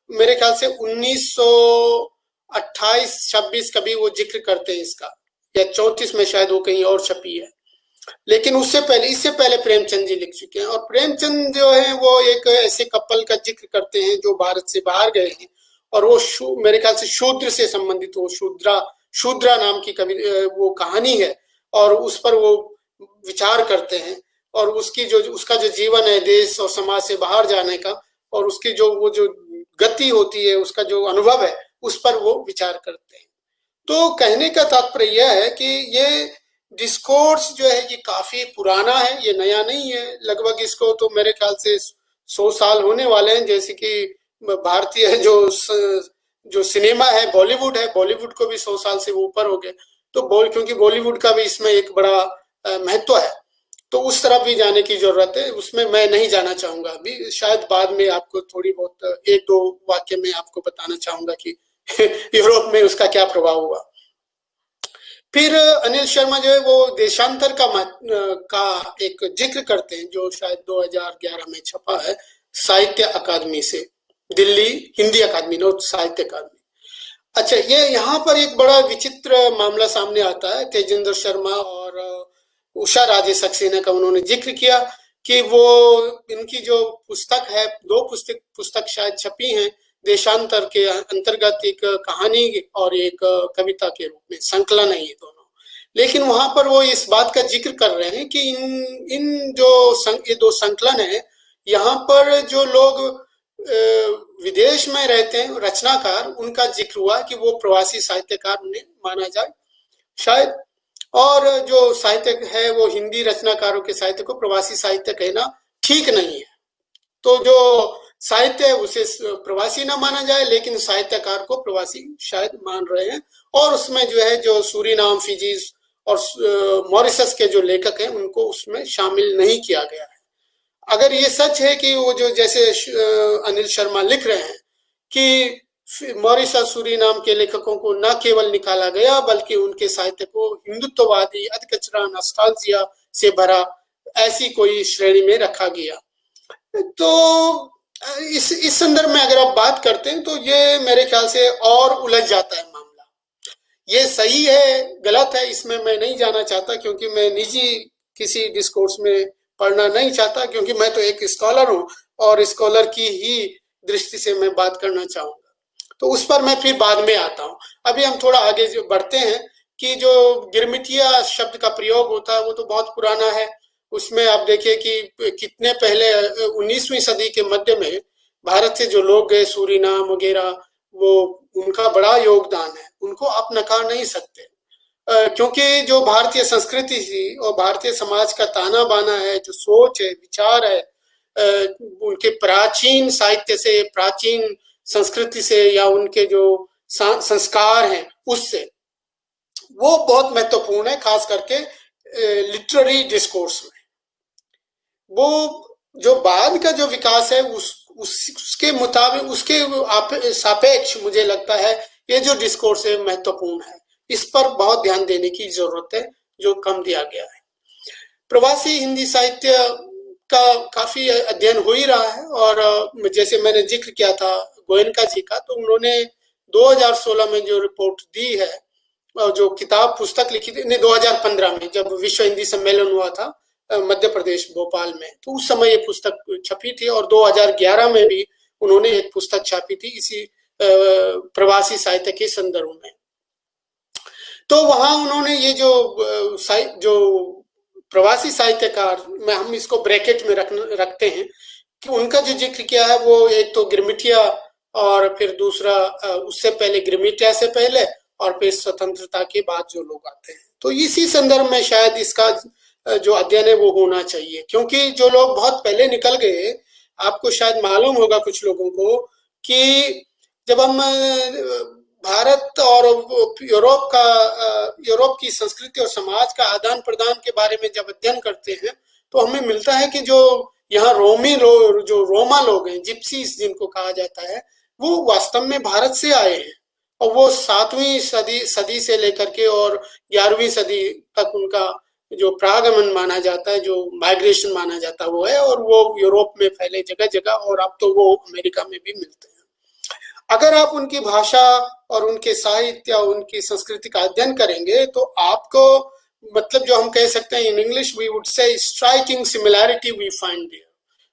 मेरे ख्याल से 1928-26 कभी वो जिक्र करते हैं इसका, या 34 में शायद वो कहीं और छपी है। लेकिन इससे पहले प्रेमचंद जी लिख चुके हैं। और प्रेमचंद जो है वो एक ऐसे कपल का जिक्र करते हैं जो भारत से बाहर गए हैं, और वो मेरे ख्याल से शूद्र से संबंधित, वो शूद्रा नाम की वो कहानी है, और उस पर वो विचार करते हैं। और उसका जो जीवन है देश और समाज से बाहर जाने का, और उसकी वो जो गति होती है, उसका जो अनुभव है, उस पर वो विचार करते हैं। तो कहने का तात्पर्य यह है कि ये डिस्कोर्स जो है ये काफी पुराना है, ये नया नहीं है। लगभग इसको तो मेरे ख्याल से 100 साल होने वाले हैं। जैसे कि भारतीय जो सिनेमा है, बॉलीवुड है, बॉलीवुड को भी 100 साल से ऊपर हो गए। तो क्योंकि बॉलीवुड का भी इसमें एक बड़ा महत्व है, तो उस तरफ भी जाने की जरूरत है। उसमें मैं नहीं जाना चाहूंगा अभी, शायद बाद में आपको थोड़ी बहुत 1-2 वाक्य में आपको बताना चाहूंगा कि यूरोप में उसका क्या प्रभाव हुआ। फिर अनिल शर्मा जो है वो देशांतर का एक जिक्र करते हैं, जो शायद 2011 में छपा है साहित्य अकादमी से, दिल्ली हिंदी अकादमी, नोट साहित्य अकादमी। अच्छा, ये यहाँ पर एक बड़ा विचित्र मामला सामने आता है। तेजेंद्र शर्मा और उषा राजे सक्सेना का उन्होंने जिक्र किया कि वो इनकी जो पुस्तक है, 2 पुस्तक शायद छपी हैं देशांतर के अंतर्गत, एक कहानी और एक कविता के रूप में, संकलन है ये दोनों। लेकिन वहां पर वो इस बात का जिक्र कर रहे हैं कि ये 2 संकलन है, यहाँ पर जो लोग विदेश में रहते हैं रचनाकार, उनका जिक्र हुआ कि वो प्रवासी साहित्यकार उन्हें माना जाए शायद। और जो साहित्य है वो हिंदी रचनाकारों के साहित्य को प्रवासी साहित्य कहना ठीक नहीं है। तो जो साहित्य है उसे प्रवासी ना माना जाए, लेकिन साहित्यकार को प्रवासी शायद मान रहे हैं। और उसमें जो है जो सूरीनाम, फिजी और मॉरिशस के जो लेखक हैं उनको उसमें शामिल नहीं किया गया है। अगर ये सच है कि वो जो जैसे अनिल शर्मा लिख रहे हैं कि मॉरिशस, सूरीनाम के लेखकों को न केवल निकाला गया बल्कि उनके साहित्य को हिंदुत्ववादी, अधकचरा, नॉस्टैल्जिया से भरा ऐसी कोई श्रेणी में रखा गया। तो इस संदर्भ में अगर आप बात करते हैं तो ये मेरे ख्याल से और उलझ जाता है मामला। ये सही है गलत है इसमें मैं नहीं जाना चाहता, क्योंकि मैं निजी किसी डिस्कोर्स में पढ़ना नहीं चाहता, क्योंकि मैं तो एक स्कॉलर हूँ और स्कॉलर की ही दृष्टि से मैं बात करना चाहूंगा। तो उस पर मैं फिर बाद में आता हूँ। अभी हम थोड़ा आगे बढ़ते हैं कि जो गिरमिटिया शब्द का प्रयोग होता है वो तो बहुत पुराना है। उसमें आप देखिए कि कितने पहले 19वीं सदी के मध्य में भारत से जो लोग गए, सूरीनाम वगैरह, वो उनका बड़ा योगदान है, उनको आप नकार नहीं सकते। क्योंकि जो भारतीय संस्कृति थी और भारतीय समाज का ताना बाना है, जो सोच है, विचार है, उनके प्राचीन साहित्य से, प्राचीन संस्कृति से, या उनके जो संस्कार हैं उससे, वो बहुत महत्वपूर्ण है, खास करके लिटरेरी डिस्कोर्स में। वो जो बाद का जो विकास है उसके मुताबिक, उसके सापेक्ष मुझे लगता है ये जो डिस्कोर्स है महत्वपूर्ण है। इस पर बहुत ध्यान देने की जरूरत है, जो कम दिया गया है। प्रवासी हिंदी साहित्य का काफी अध्ययन हो ही रहा है, और जैसे मैंने जिक्र किया था गोयनका जी का, तो उन्होंने 2016 में जो रिपोर्ट दी है, जो किताब पुस्तक लिखी थी, 2015 में जब विश्व हिंदी सम्मेलन हुआ था मध्य प्रदेश भोपाल में, तो उस समय ये पुस्तक छपी थी, और 2011 में भी उन्होंने एक पुस्तक छापी थी इसी प्रवासी साहित्य के संदर्भ में। तो वहां उन्होंने ये जो प्रवासी साहित्यकार, में हम इसको ब्रैकेट में रखते हैं, कि उनका जो जिक्र किया है वो एक तो गिरमिटिया, और फिर दूसरा उससे पहले, गिरमिटिया से पहले, और फिर स्वतंत्रता के बाद जो लोग आते हैं। तो इसी संदर्भ में शायद इसका जो अध्ययन है वो होना चाहिए, क्योंकि जो लोग बहुत पहले निकल गए, आपको शायद मालूम होगा कुछ लोगों को, कि जब हम भारत और यूरोप की संस्कृति और समाज का आदान प्रदान के बारे में जब अध्ययन करते हैं, तो हमें मिलता है कि जो यहाँ जो रोमा लोग हैं, जिप्सीज जिनको कहा जाता है, वो वास्तव में भारत से आए हैं, और वो 7वीं सदी से लेकर के और 11वीं सदी तक उनका जो प्रागमन माना जाता है, जो माइग्रेशन माना जाता है वो है, और वो यूरोप में फैले जगह जगह, और अब तो वो अमेरिका में भी मिलते हैं। अगर आप उनकी भाषा और उनके साहित्य, उनकी संस्कृति का अध्ययन करेंगे, तो आपको, मतलब जो हम कह सकते हैं in English we would say striking similarity we find there.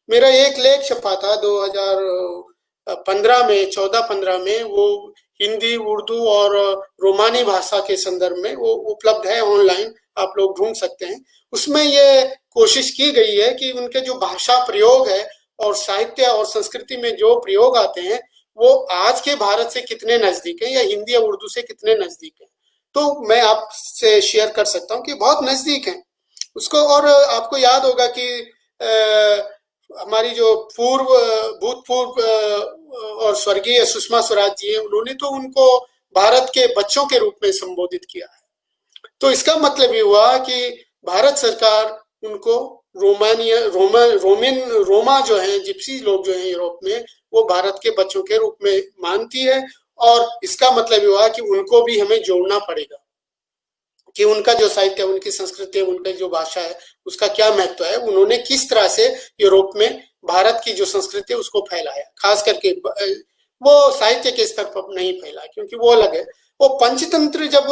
मेरा एक लेख छपा था 2015 में, 14-15 में, वो हिंदी, उर्दू और रोमानी भाषा के संदर्भ में, वो उपलब्ध है ऑनलाइन, आप लोग ढूंढ सकते हैं। उसमें ये कोशिश की गई है कि उनके जो भाषा प्रयोग है और साहित्य और संस्कृति में जो प्रयोग आते हैं, वो आज के भारत से कितने नजदीक है, या हिंदी या उर्दू से कितने नजदीक है। तो मैं आपसे शेयर कर सकता हूँ कि बहुत नजदीक है उसको। और आपको याद होगा कि हमारी जो भूतपूर्व और स्वर्गीय सुषमा स्वराज जी हैं, उन्होंने तो उनको भारत के बच्चों के रूप में संबोधित किया है। तो इसका मतलब ये हुआ कि भारत सरकार उनको रोमा जो हैं, जिप्सी लोग जो हैं यूरोप में, वो भारत के बच्चों के रूप में मानती है। और इसका मतलब ये हुआ कि उनको भी हमें जोड़ना पड़ेगा, कि उनका जो साहित्य, उनकी संस्कृति, उनकी जो भाषा है, उसका क्या महत्व है, उन्होंने किस तरह से यूरोप में भारत की जो संस्कृति है उसको फैलाया। खास करके वो साहित्य के स्तर पर नहीं फैला, क्योंकि वो अलग है। वो पंचतंत्र जब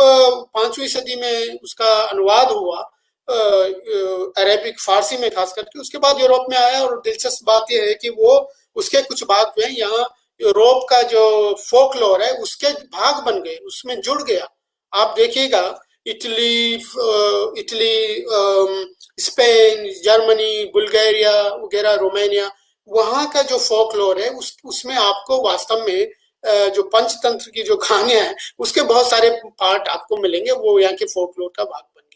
5वीं सदी में उसका अनुवाद हुआ अरेबिक फारसी में खास करके, उसके बाद यूरोप में आया। और दिलचस्प बात यह है कि वो उसके कुछ भाग में यहाँ यूरोप का जो फोकलोर है उसके भाग बन गए, उसमें जुड़ गया। आप देखिएगा इटली, स्पेन, जर्मनी, बुल्गारिया वगैरह, रोमानिया, वहाँ का जो फोकलोर है उसमें आपको वास्तव में जो पंचतंत्र की जो कहानियां हैं उसके बहुत सारे पार्ट आपको मिलेंगे, वो यहाँ के फोकलोर का भाग बन गया।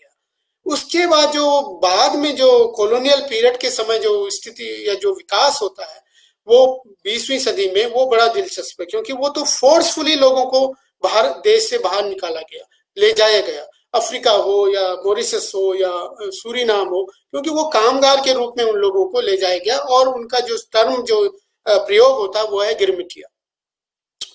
उसके बाद जो बाद में जो कॉलोनियल पीरियड के समय जो स्थिति या जो विकास होता है, वो 20वीं सदी में, वो बड़ा दिलचस्प है, क्योंकि वो तो फोर्सफुली लोगों को देश से बाहर निकाला गया, ले जाया गया। अफ्रीका हो या मॉरिशस हो या सूरीनाम हो, क्योंकि वो कामगार के रूप में उन लोगों को ले जाया गया। और उनका जो टर्म जो प्रयोग होता है वो है गिरमिटिया।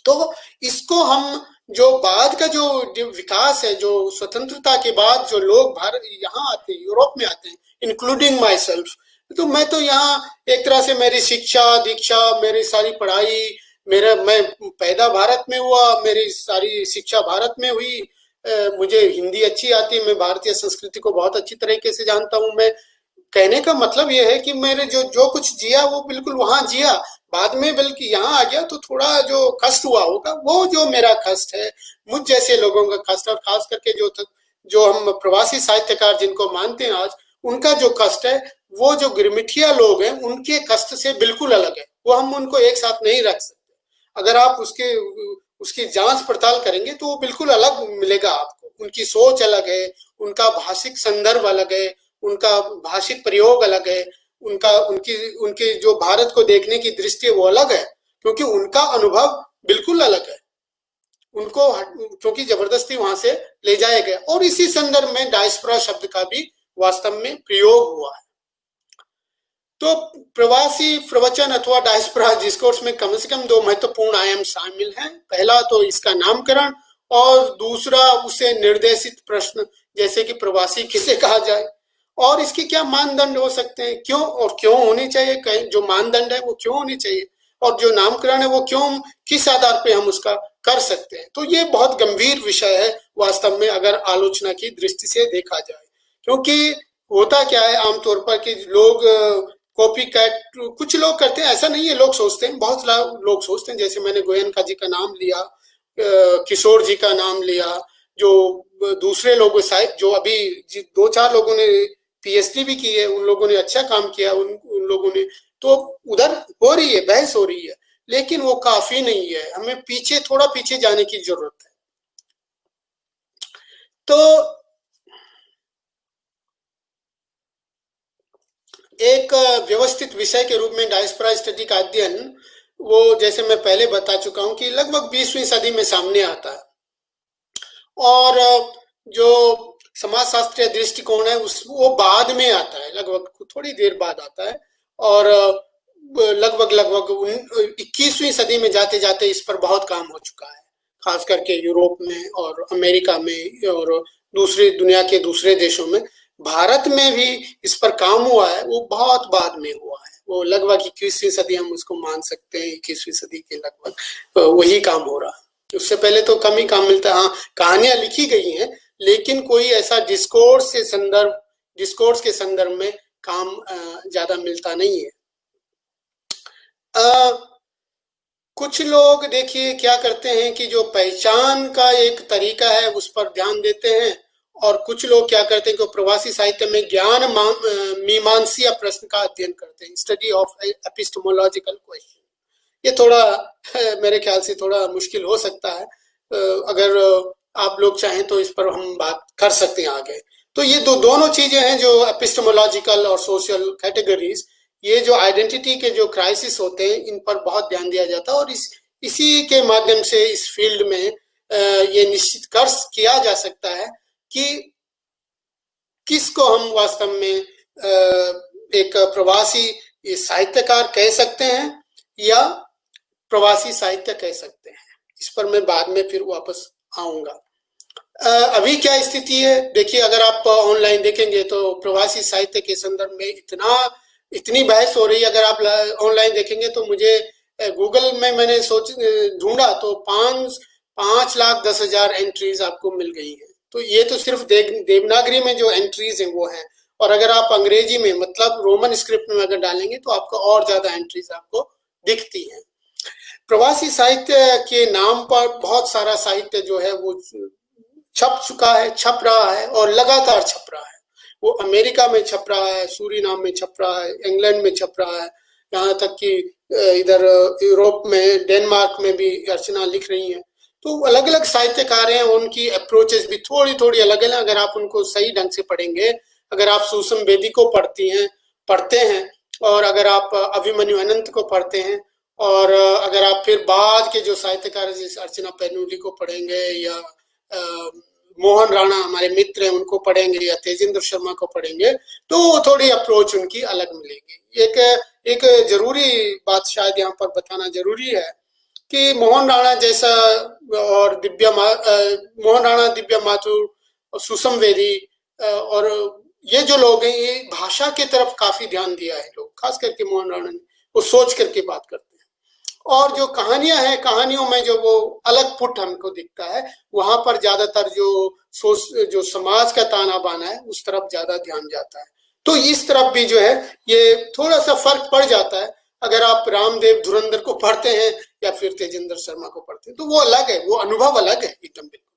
तो इसको हम जो बाद का जो विकास है, जो स्वतंत्रता के बाद जो लोग भारत यहाँ आते हैं, यूरोप में आते हैं, इंक्लूडिंग माई सेल्फ, तो मैं तो यहाँ एक तरह से मेरी शिक्षा दीक्षा, मेरी सारी पढ़ाई, मैं पैदा भारत में हुआ, मेरी सारी शिक्षा भारत में हुई, मुझे हिंदी अच्छी आती है, मैं भारतीय संस्कृति को बहुत अच्छी तरीके से जानता हूँ। मैं कहने का मतलब ये है कि मैंने जो कुछ जिया वो बिल्कुल वहां जिया, बाद में बल्कि यहाँ आ गया तो थोड़ा जो कष्ट हुआ होगा वो जो मेरा कष्ट है, मुझ जैसे लोगों का कष्ट, और खास करके जो हम प्रवासी साहित्यकार जिनको मानते हैं आज, उनका जो कष्ट है, वो जो गिरमिटिया लोग हैं उनके कष्ट से बिल्कुल अलग है। वो हम उनको एक साथ नहीं रख सकते। अगर आप उसकी जांच पड़ताल करेंगे तो वो बिल्कुल अलग मिलेगा आपको। उनकी सोच अलग है, उनका भाषिक संदर्भ अलग है, उनका भाषिक प्रयोग अलग है, उनकी जो भारत को देखने की दृष्टि है वो अलग है, क्योंकि उनका अनुभव बिल्कुल अलग है। उनको क्योंकि जबरदस्ती वहां से ले जाया गया, और इसी संदर्भ में डायस्पोरा शब्द का भी वास्तव में प्रयोग हुआ है। तो प्रवासी प्रवचन अथवा डायस्पोरा डिस्कोर्स में कम से कम दो महत्वपूर्ण आयाम शामिल हैं। पहला तो इसका नामकरण, और दूसरा उसे निर्देशित प्रश्न, जैसे कि प्रवासी किसे कहा जाए और इसके क्या मानदंड हो सकते हैं, क्यों होने चाहिए, जो मानदंड है वो क्यों होने चाहिए, और जो नामकरण है वो किस आधार पे हम उसका कर सकते हैं। तो ये बहुत गंभीर विषय है वास्तव में, अगर आलोचना की दृष्टि से देखा जाए। क्योंकि होता क्या है आमतौर पर कि लोग कॉपी कैट कुछ लोग करते हैं, ऐसा नहीं है, लोग सोचते हैं, बहुत लोग सोचते हैं, जैसे मैंने गोयनका जी का नाम लिया, किशोर जी का नाम लिया, जो दूसरे लोग जो अभी 2-4 लोगों ने पीएचडी भी की है, उन लोगों ने अच्छा काम किया, उन लोगों ने, तो उधर हो रही है, बहस हो रही है, लेकिन वो काफी नहीं है, हमें थोड़ा पीछे जाने की जरूरत है। तो एक व्यवस्थित विषय के रूप में डायस्पोरा स्टडी का अध्ययन, वो जैसे मैं पहले बता चुका हूं कि लगभग 20वीं सदी में सामने आता है, और जो समाजशास्त्रीय दृष्टिकोण है वो बाद में आता है, लगभग थोड़ी देर बाद आता है, और लगभग 21वीं सदी में जाते जाते इस पर बहुत काम हो चुका है, खास करके यूरोप में और अमेरिका में और दूसरी दुनिया के दूसरे देशों में। भारत में भी इस पर काम हुआ है, वो बहुत बाद में हुआ है, वो लगभग 21वीं सदी हम उसको मान सकते हैं, 21वीं सदी के लगभग वही काम हो रहा है। उससे पहले तो कम ही काम मिलता है। हाँ, कहानियां लिखी गई हैं, लेकिन कोई ऐसा डिस्कोर्स के संदर्भ में काम ज्यादा मिलता नहीं है। कुछ लोग देखिए क्या करते हैं कि जो पहचान का एक तरीका है उस पर ध्यान देते हैं, और कुछ लोग क्या करते हैं कि प्रवासी साहित्य में ज्ञान मीमांसीय प्रश्न का अध्ययन करते हैं, स्टडी ऑफ एपिस्टेमोलॉजिकल क्वेश्चन। ये थोड़ा मेरे ख्याल से थोड़ा मुश्किल हो सकता है, अगर आप लोग चाहें तो इस पर हम बात कर सकते हैं आगे। तो ये दोनों चीजें हैं, जो एपिस्टेमोलॉजिकल और सोशल कैटेगरीज, ये जो आइडेंटिटी के जो क्राइसिस होते हैं, इन पर बहुत ध्यान दिया जाता है, और इसी के माध्यम से इस फील्ड में ये निश्चित किया जा सकता है कि किसको हम वास्तव में एक प्रवासी साहित्यकार कह सकते हैं या प्रवासी साहित्य कह सकते हैं। इस पर मैं बाद में फिर वापस आऊंगा। अभी क्या स्थिति है देखिए, अगर आप ऑनलाइन देखेंगे तो प्रवासी साहित्य के संदर्भ में इतनी बहस हो रही है। अगर आप ऑनलाइन देखेंगे तो मुझे गूगल में मैंने ढूंढा तो 5,10,000 एंट्रीज आपको मिल गई है। तो ये तो सिर्फ देवनागरी में जो एंट्रीज हैं वो हैं, और अगर आप अंग्रेजी में मतलब रोमन स्क्रिप्ट में अगर डालेंगे तो आपको और ज्यादा एंट्रीज आपको दिखती हैं। प्रवासी साहित्य के नाम पर बहुत सारा साहित्य जो है वो छप रहा है और लगातार छप रहा है। वो अमेरिका में छप रहा है, सूरीनाम में छप रहा है, इंग्लैंड में छप रहा है, यहाँ तक कि इधर यूरोप में डेनमार्क में भी अर्चना लिख रही हैं। तो अलग अलग साहित्यकार हैं, उनकी अप्रोचेस भी थोड़ी थोड़ी अलग अलग। अगर आप उनको सही ढंग से पढ़ेंगे, अगर आप सुषम बेदी को पढ़ते हैं और अगर आप अभिमन्यु अनंत को पढ़ते हैं, और अगर आप फिर बाद के जो साहित्यकार जैसे अर्चना पैनुली को पढ़ेंगे, या मोहन राणा हमारे मित्र हैं उनको पढ़ेंगे, या तेजेंद्र शर्मा को पढ़ेंगे, तो थोड़ी अप्रोच उनकी अलग मिलेगी। एक जरूरी बात शायद यहाँ पर बताना जरूरी है कि मोहन राणा जैसा और दिव्या माथुर और सुषम बेदी और ये जो लोग हैं, ये भाषा की तरफ काफी ध्यान दिया है लोग, खास करके मोहन राणा ने, वो सोच करके बात करते हैं। और जो कहानियां हैं, कहानियों में जो वो अलग पुट हमको दिखता है, वहां पर ज्यादातर जो समाज का ताना बाना है उस तरफ ज्यादा ध्यान जाता है। तो इस तरफ भी जो है ये थोड़ा सा फर्क पड़ जाता है अगर आप रामदेव धुरंधर को पढ़ते हैं या फिर तेजिंदर शर्मा को पढ़ते हैं, तो वो अलग है, वो अनुभव अलग है एकदम बिल्कुल।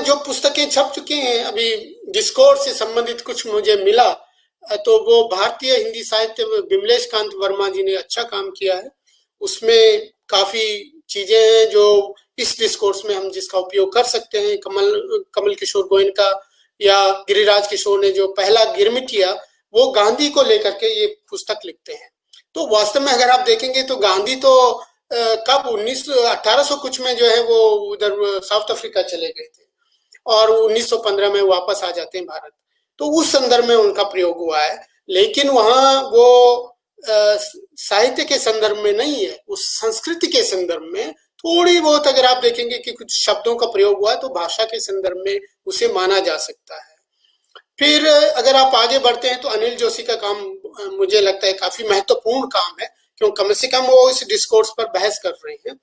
जो पुस्तकें छप चुकी हैं, अभी डिस्कोर्स से संबंधित कुछ मुझे मिला, तो वो भारतीय हिंदी साहित्य में विमलेश कांत वर्मा जी ने अच्छा काम किया है। उसमें काफी चीजें हैं जो इस डिस्कोर्स में हम जिसका उपयोग कर सकते हैं। कमल किशोर गोयनका या गिरिराज किशोर ने जो पहला गिरमिट किया, वो गांधी को लेकर के ये पुस्तक लिखते हैं। तो वास्तव में अगर आप देखेंगे तो गांधी तो कब 1800 कुछ में जो है वो उधर साउथ अफ्रीका चले गए थे और 1915 में वापस आ जाते हैं भारत। तो उस संदर्भ में उनका प्रयोग हुआ है, लेकिन वहां वो साहित्य के संदर्भ में नहीं है, उस संस्कृति के संदर्भ में थोड़ी बहुत अगर आप देखेंगे कि कुछ शब्दों का प्रयोग हुआ है तो भाषा के संदर्भ में उसे माना जा सकता है। फिर अगर आप आगे बढ़ते हैं तो अनिल जोशी का काम मुझे लगता है काफी महत्वपूर्ण काम है, क्योंकि कम से कम वो इस डिस्कोर्स पर बहस कर रहे हैं।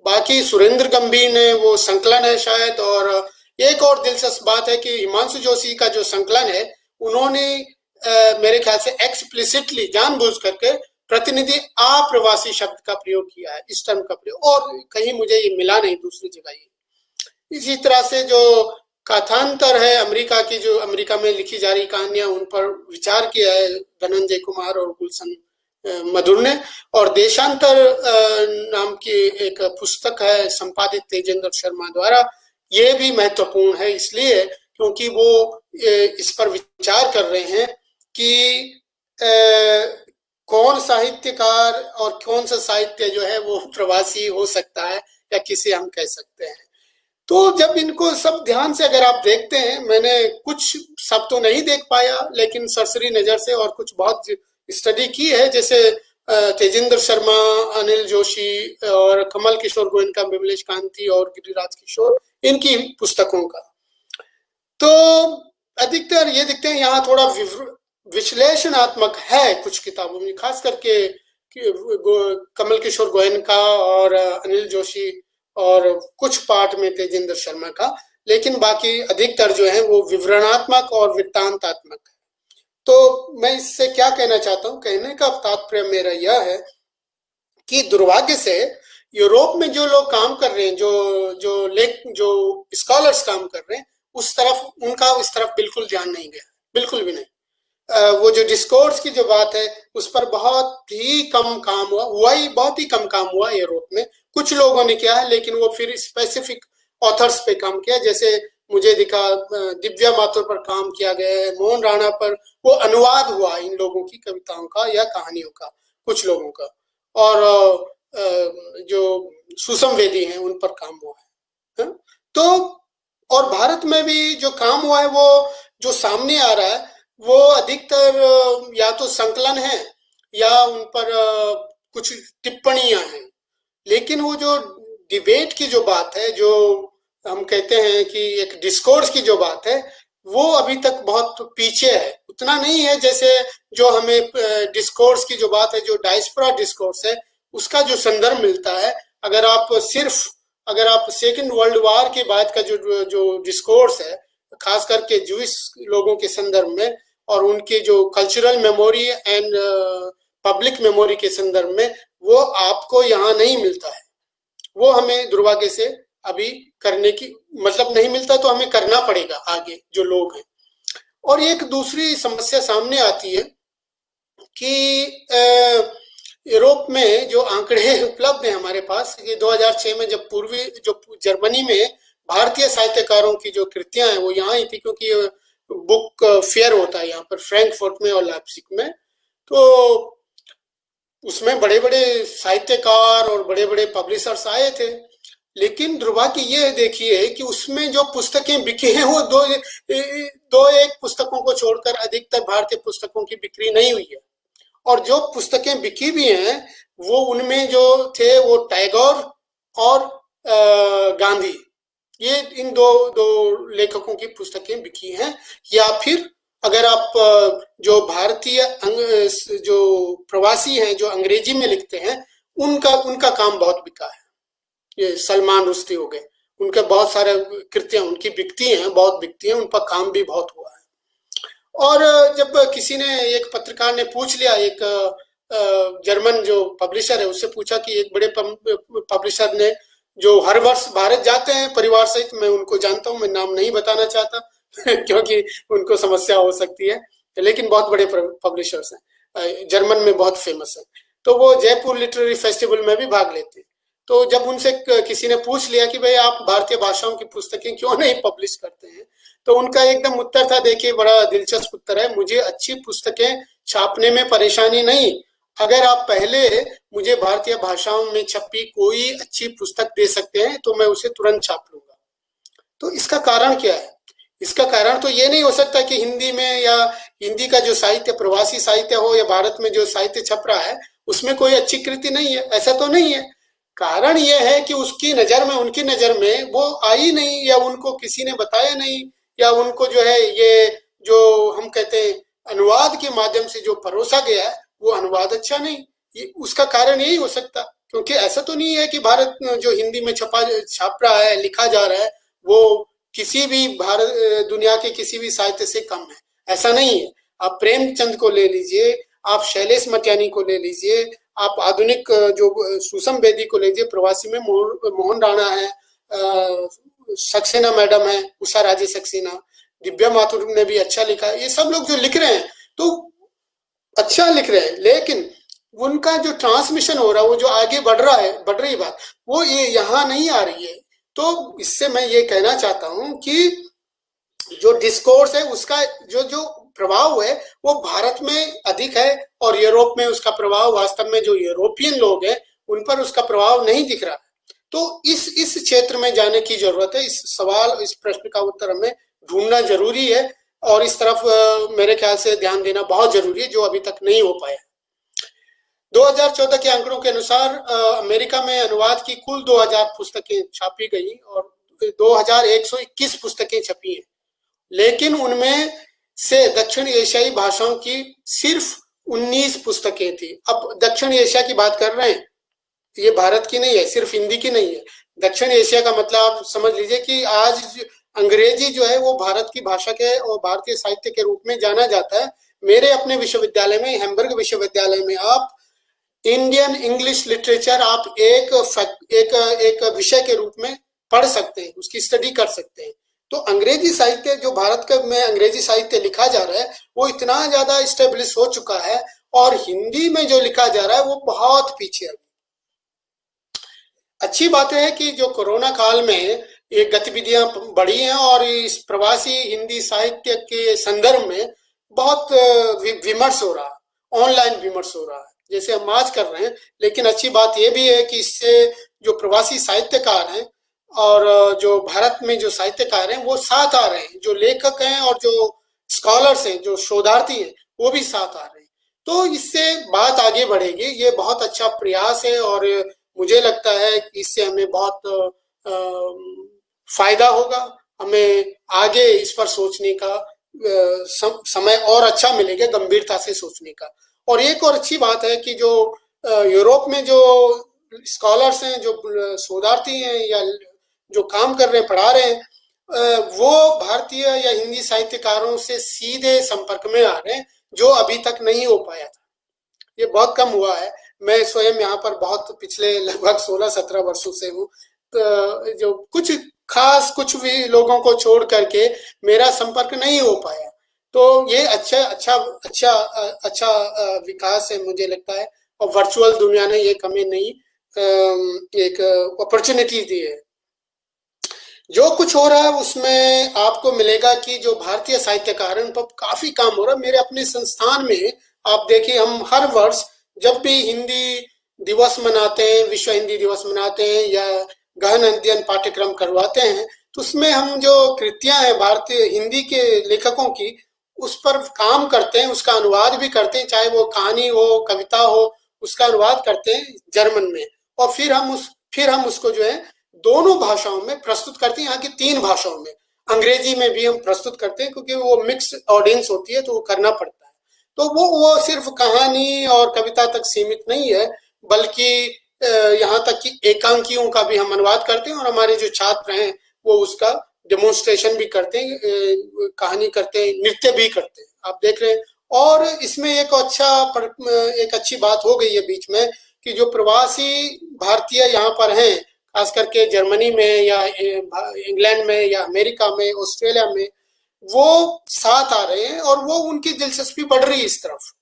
बाकी सुरेंद्र गंभीर ने वो संकलन है शायद, और एक और दिलचस्प बात है कि हिमांशु जोशी का जो संकलन है उन्होंने मेरे ख्याल से एक्सप्लिसिटली जानबूझ करके प्रतिनिधि अप्रवासी शब्द का प्रयोग किया है, इस टर्म का प्रयोग, और कहीं मुझे ये मिला नहीं दूसरी जगह ये। इसी तरह से जो कथांतर है अमेरिका की, जो अमेरिका में लिखी जा रही कहानियां, उन पर विचार किया है धनंजय कुमार और गुलशन मधुर ने। और देशांतर नाम की एक पुस्तक है संपादित तेजिंदर शर्मा द्वारा, ये भी महत्वपूर्ण है इसलिए क्योंकि वो इस पर विचार कर रहे हैं कि कौन साहित्यकार और कौन सा साहित्य जो है वो प्रवासी हो सकता है या किसे हम कह सकते हैं। तो जब इनको सब ध्यान से अगर आप देखते हैं, मैंने कुछ सब तो नहीं देख पाया लेकिन सरसरी नजर से और कुछ बहुत स्टडी की है, जैसे तेजिंदर शर्मा, अनिल जोशी और कमल किशोर गोयनका, विमलेश कांति और गिरिराज किशोर, इनकी पुस्तकों का। तो अधिकतर ये दिखते हैं यहाँ थोड़ा विश्लेषणात्मक है कुछ किताबों में, खास करके कमल किशोर गोयनका और अनिल जोशी और कुछ पार्ट में तेजिंदर शर्मा का, लेकिन बाकी अधिकतर जो है वो विवरणात्मक और वृत्तांतात्मक है। तो मैं इससे क्या कहना चाहता हूँ, कहने का तात्पर्य मेरा यह है कि दुर्भाग्य से यूरोप में जो लोग काम कर रहे हैं, जो स्कॉलर्स काम कर रहे हैं, उनका उस तरफ बिल्कुल ध्यान नहीं गया, बिल्कुल भी नहीं। वो जो डिस्कोर्स की जो बात है उस पर बहुत ही कम काम हुआ ही बहुत ही कम काम हुआ यूरोप में। कुछ लोगों ने किया है लेकिन वो फिर स्पेसिफिक ऑथर्स पे काम किया, जैसे मुझे दिखा दिव्या माथुर पर काम किया गया है, मोहन राणा पर वो अनुवाद हुआ इन लोगों की कविताओं का या कहानियों का, कुछ लोगों का, और जो सुषम वेदी हैं उन पर काम हुआ है। तो और भारत में भी जो काम हुआ है वो जो सामने आ रहा है वो अधिकतर या तो संकलन है या उन पर कुछ टिप्पणियां हैं, लेकिन वो जो डिबेट की जो बात है, जो हम कहते हैं कि एक डिस्कोर्स की जो बात है, वो अभी तक बहुत पीछे है, उतना नहीं है जैसे जो हमें डिस्कोर्स की जो बात है, जो डायस्पोरा डिस्कोर्स है, उसका जो संदर्भ मिलता है। अगर आप सेकेंड वर्ल्ड वॉर के बाद का जो डिस्कोर्स है, खास करके जूइश लोगों के संदर्भ में और उनके जो cultural memory and public memory के संदर्भ में, वो आपको यहाँ नहीं मिलता है। वो हमें दुर्भाग्य से अभी करने की मतलब नहीं मिलता, तो हमें करना पड़ेगा आगे जो लोग हैं। और एक दूसरी समस्या सामने आती है कि यूरोप में जो आंकड़े उपलब्ध हैं हमारे पास, कि 2006 में जब जो जर्मनी में भारतीय साहित्यकारों की जो कृतियां हैं वो यहाँ ही थी, क्योंकि बुक फेयर होता है यहाँ पर फ्रैंकफर्ट में और लाइप्जिग में, तो उसमें बड़े बड़े साहित्यकार और बड़े बड़े पब्लिशर्स आए थे। लेकिन दुर्भाग्य ये देखिए कि उसमें जो पुस्तकें बिकी हैं वो दो एक पुस्तकों को छोड़कर अधिकतर भारतीय पुस्तकों की बिक्री नहीं हुई है। और जो पुस्तकें बिकी भी हैं वो उनमें जो थे वो टैगोर और गांधी, ये इन दो लेखकों की पुस्तकें बिकी हैं। या फिर अगर आप जो भारतीय जो प्रवासी हैं जो अंग्रेजी में लिखते हैं उनका काम बहुत बिका है। ये सलमान रुश्दी हो गए, उनके बहुत सारे कृतियां उनकी बिकती हैं, बहुत बिकती हैं, उन पर काम भी बहुत हुआ है। और जब किसी ने, एक पत्रकार ने पूछ लिया, एक जर्मन जो पब्लिशर है उससे पूछा कि एक बड़े पब्लिशर ने जो हर वर्ष भारत जाते हैं परिवार सहित, मैं उनको जानता हूं, मैं नाम नहीं बताना चाहता क्योंकि उनको समस्या हो सकती है, लेकिन बहुत बड़े पब्लिशर्स हैं, जर्मन में बहुत फेमस है, तो वो जयपुर लिटरेरी फेस्टिवल में भी भाग लेते हैं। तो जब उनसे किसी ने पूछ लिया कि भाई आप भारतीय भाषाओं की पुस्तकें क्यों नहीं पब्लिश करते हैं, तो उनका एकदम उत्तर था, देखिए बड़ा दिलचस्प उत्तर है, मुझे अच्छी पुस्तकें छापने में परेशानी नहीं, अगर आप पहले मुझे भारतीय भाषाओं में छपी कोई अच्छी पुस्तक दे सकते हैं तो मैं उसे तुरंत छाप लूंगा। तो इसका कारण क्या है? इसका कारण तो ये नहीं हो सकता कि हिंदी में या हिंदी का जो साहित्य प्रवासी साहित्य हो या भारत में जो साहित्य छप रहा है उसमें कोई अच्छी कृति नहीं है, ऐसा तो नहीं है। कारण ये है कि उसकी नजर में, उनकी नजर में वो आई नहीं, या उनको किसी ने बताया नहीं, या उनको जो है ये जो हम कहते हैं अनुवाद के माध्यम से जो परोसा गया है वो अनुवाद अच्छा नहीं। उसका कारण यही हो सकता, क्योंकि ऐसा तो नहीं है कि भारत जो हिंदी में छाप रहा है, लिखा जा रहा है, वो किसी भी भारत दुनिया के किसी भी साहित्य से कम है, ऐसा नहीं है। आप प्रेमचंद को ले लीजिए, आप शैलेश मटियानी को ले लीजिए, आप आधुनिक जो सुषम बेदी को ले लीजिए, प्रवासी में मोहन राणा है, सक्सेना मैडम है, उषा राजे सक्सेना, दिव्या माथुर ने भी अच्छा लिखा है, ये सब लोग जो लिख रहे हैं तो अच्छा लिख रहे हैं, लेकिन उनका जो ट्रांसमिशन हो रहा है, वो जो आगे बढ़ रहा है, बढ़ रही बात, वो ये यहाँ नहीं आ रही है। तो इससे मैं ये कहना चाहता हूं कि जो डिस्कोर्स है उसका जो प्रभाव है वो भारत में अधिक है, और यूरोप में उसका प्रभाव, वास्तव में जो यूरोपियन लोग हैं उन पर उसका प्रभाव नहीं दिख रहा। तो इस क्षेत्र में जाने की जरूरत है। इस सवाल, इस प्रश्न का उत्तर हमें ढूंढना जरूरी है, और इस तरफ मेरे ख्याल से ध्यान देना बहुत जरूरी है, जो अभी तक नहीं हो पाया। 2014 के आंकड़ों के अनुसार अमेरिका में अनुवाद की कुल 2000 पुस्तकें छापी गई और 2121 पुस्तकें छपी हैं, लेकिन उनमें से दक्षिण एशियाई भाषाओं की सिर्फ 19 पुस्तकें थी। अब दक्षिण एशिया की बात कर रहे हैं, ये भारत की नहीं है, सिर्फ हिंदी की नहीं है। दक्षिण एशिया का मतलब आप समझ लीजिए कि आज अंग्रेजी जो है वो भारत की भाषा के और भारतीय साहित्य के रूप में जाना जाता है। मेरे अपने विश्वविद्यालय में, हैम्बर्ग विश्वविद्यालय में, आप इंडियन इंग्लिश लिटरेचर आप एक विषय के रूप में पढ़ सकते हैं, उसकी स्टडी कर सकते हैं। तो अंग्रेजी साहित्य जो भारत का में अंग्रेजी साहित्य लिखा जा रहा है वो इतना ज्यादा इस्टेब्लिश हो चुका है, और हिंदी में जो लिखा जा रहा है वो बहुत पीछे है। अच्छी बात है कि जो कोरोना काल में ये गतिविधियां बढ़ी हैं, और इस प्रवासी हिंदी साहित्य के संदर्भ में बहुत विमर्श हो रहा है, ऑनलाइन विमर्श हो रहा है, जैसे हम आज कर रहे हैं। लेकिन अच्छी बात यह भी है कि इससे जो प्रवासी साहित्यकार हैं और जो भारत में जो साहित्यकार हैं वो साथ आ रहे हैं, जो लेखक हैं और जो स्कॉलर्स हैं, जो शोधार्थी हैं, वो भी साथ आ रहे हैं। तो इससे बात आगे बढ़ेगी, ये बहुत अच्छा प्रयास है, और मुझे लगता है कि इससे हमें बहुत फायदा होगा, हमें आगे इस पर सोचने का समय और अच्छा मिलेगा, गंभीरता से सोचने का। और एक और अच्छी बात है कि जो यूरोप में जो स्कॉलर्स हैं, जो शोधार्थी हैं या जो काम कर रहे हैं, पढ़ा रहे हैं, वो भारतीय या हिंदी साहित्यकारों से सीधे संपर्क में आ रहे हैं, जो अभी तक नहीं हो पाया था। ये बहुत कम हुआ है। मैं स्वयं यहाँ पर बहुत पिछले लगभग 16-17 वर्षों से हूँ, तो जो कुछ भी लोगों को छोड़ करके मेरा संपर्क नहीं हो पाया। तो ये अच्छा विकास है मुझे लगता है, और वर्चुअल दुनिया ने एक हमें नई एक अपॉर्चुनिटी दी है। जो कुछ हो रहा है उसमें आपको मिलेगा कि जो भारतीय साहित्यकार हैं उन पर काफी काम हो रहा है। मेरे अपने संस्थान में आप देखिए, हम हर वर्ष जब भी हिंदी दिवस मनाते हैं, विश्व हिंदी दिवस मनाते हैं या गहन अध्ययन पाठ्यक्रम करवाते हैं, तो उसमें हम जो कृतियां हैं भारतीय हिंदी के लेखकों की, उस पर काम करते हैं, उसका अनुवाद भी करते हैं, चाहे वो कहानी हो, कविता हो, उसका अनुवाद करते हैं जर्मन में, और फिर हम उसको जो है दोनों भाषाओं में प्रस्तुत करते हैं। यहाँ की 3 भाषाओं में, अंग्रेजी में भी हम प्रस्तुत करते हैं, क्योंकि वो मिक्स ऑडियंस होती है तो वो करना पड़ता है। तो वो सिर्फ कहानी और कविता तक सीमित नहीं है, बल्कि यहाँ तक कि एकांकियों का भी हम अनुवाद करते हैं और हमारे जो छात्र हैं वो उसका डेमोन्स्ट्रेशन भी करते हैं, कहानी करते हैं, नृत्य भी करते हैं, आप देख रहे हैं। और इसमें एक अच्छी बात हो गई है बीच में कि जो प्रवासी भारतीय यहाँ पर हैं, खास करके जर्मनी में या इंग्लैंड में या अमेरिका में, ऑस्ट्रेलिया में, वो साथ आ रहे हैं और वो उनकी दिलचस्पी बढ़ रही है इस तरफ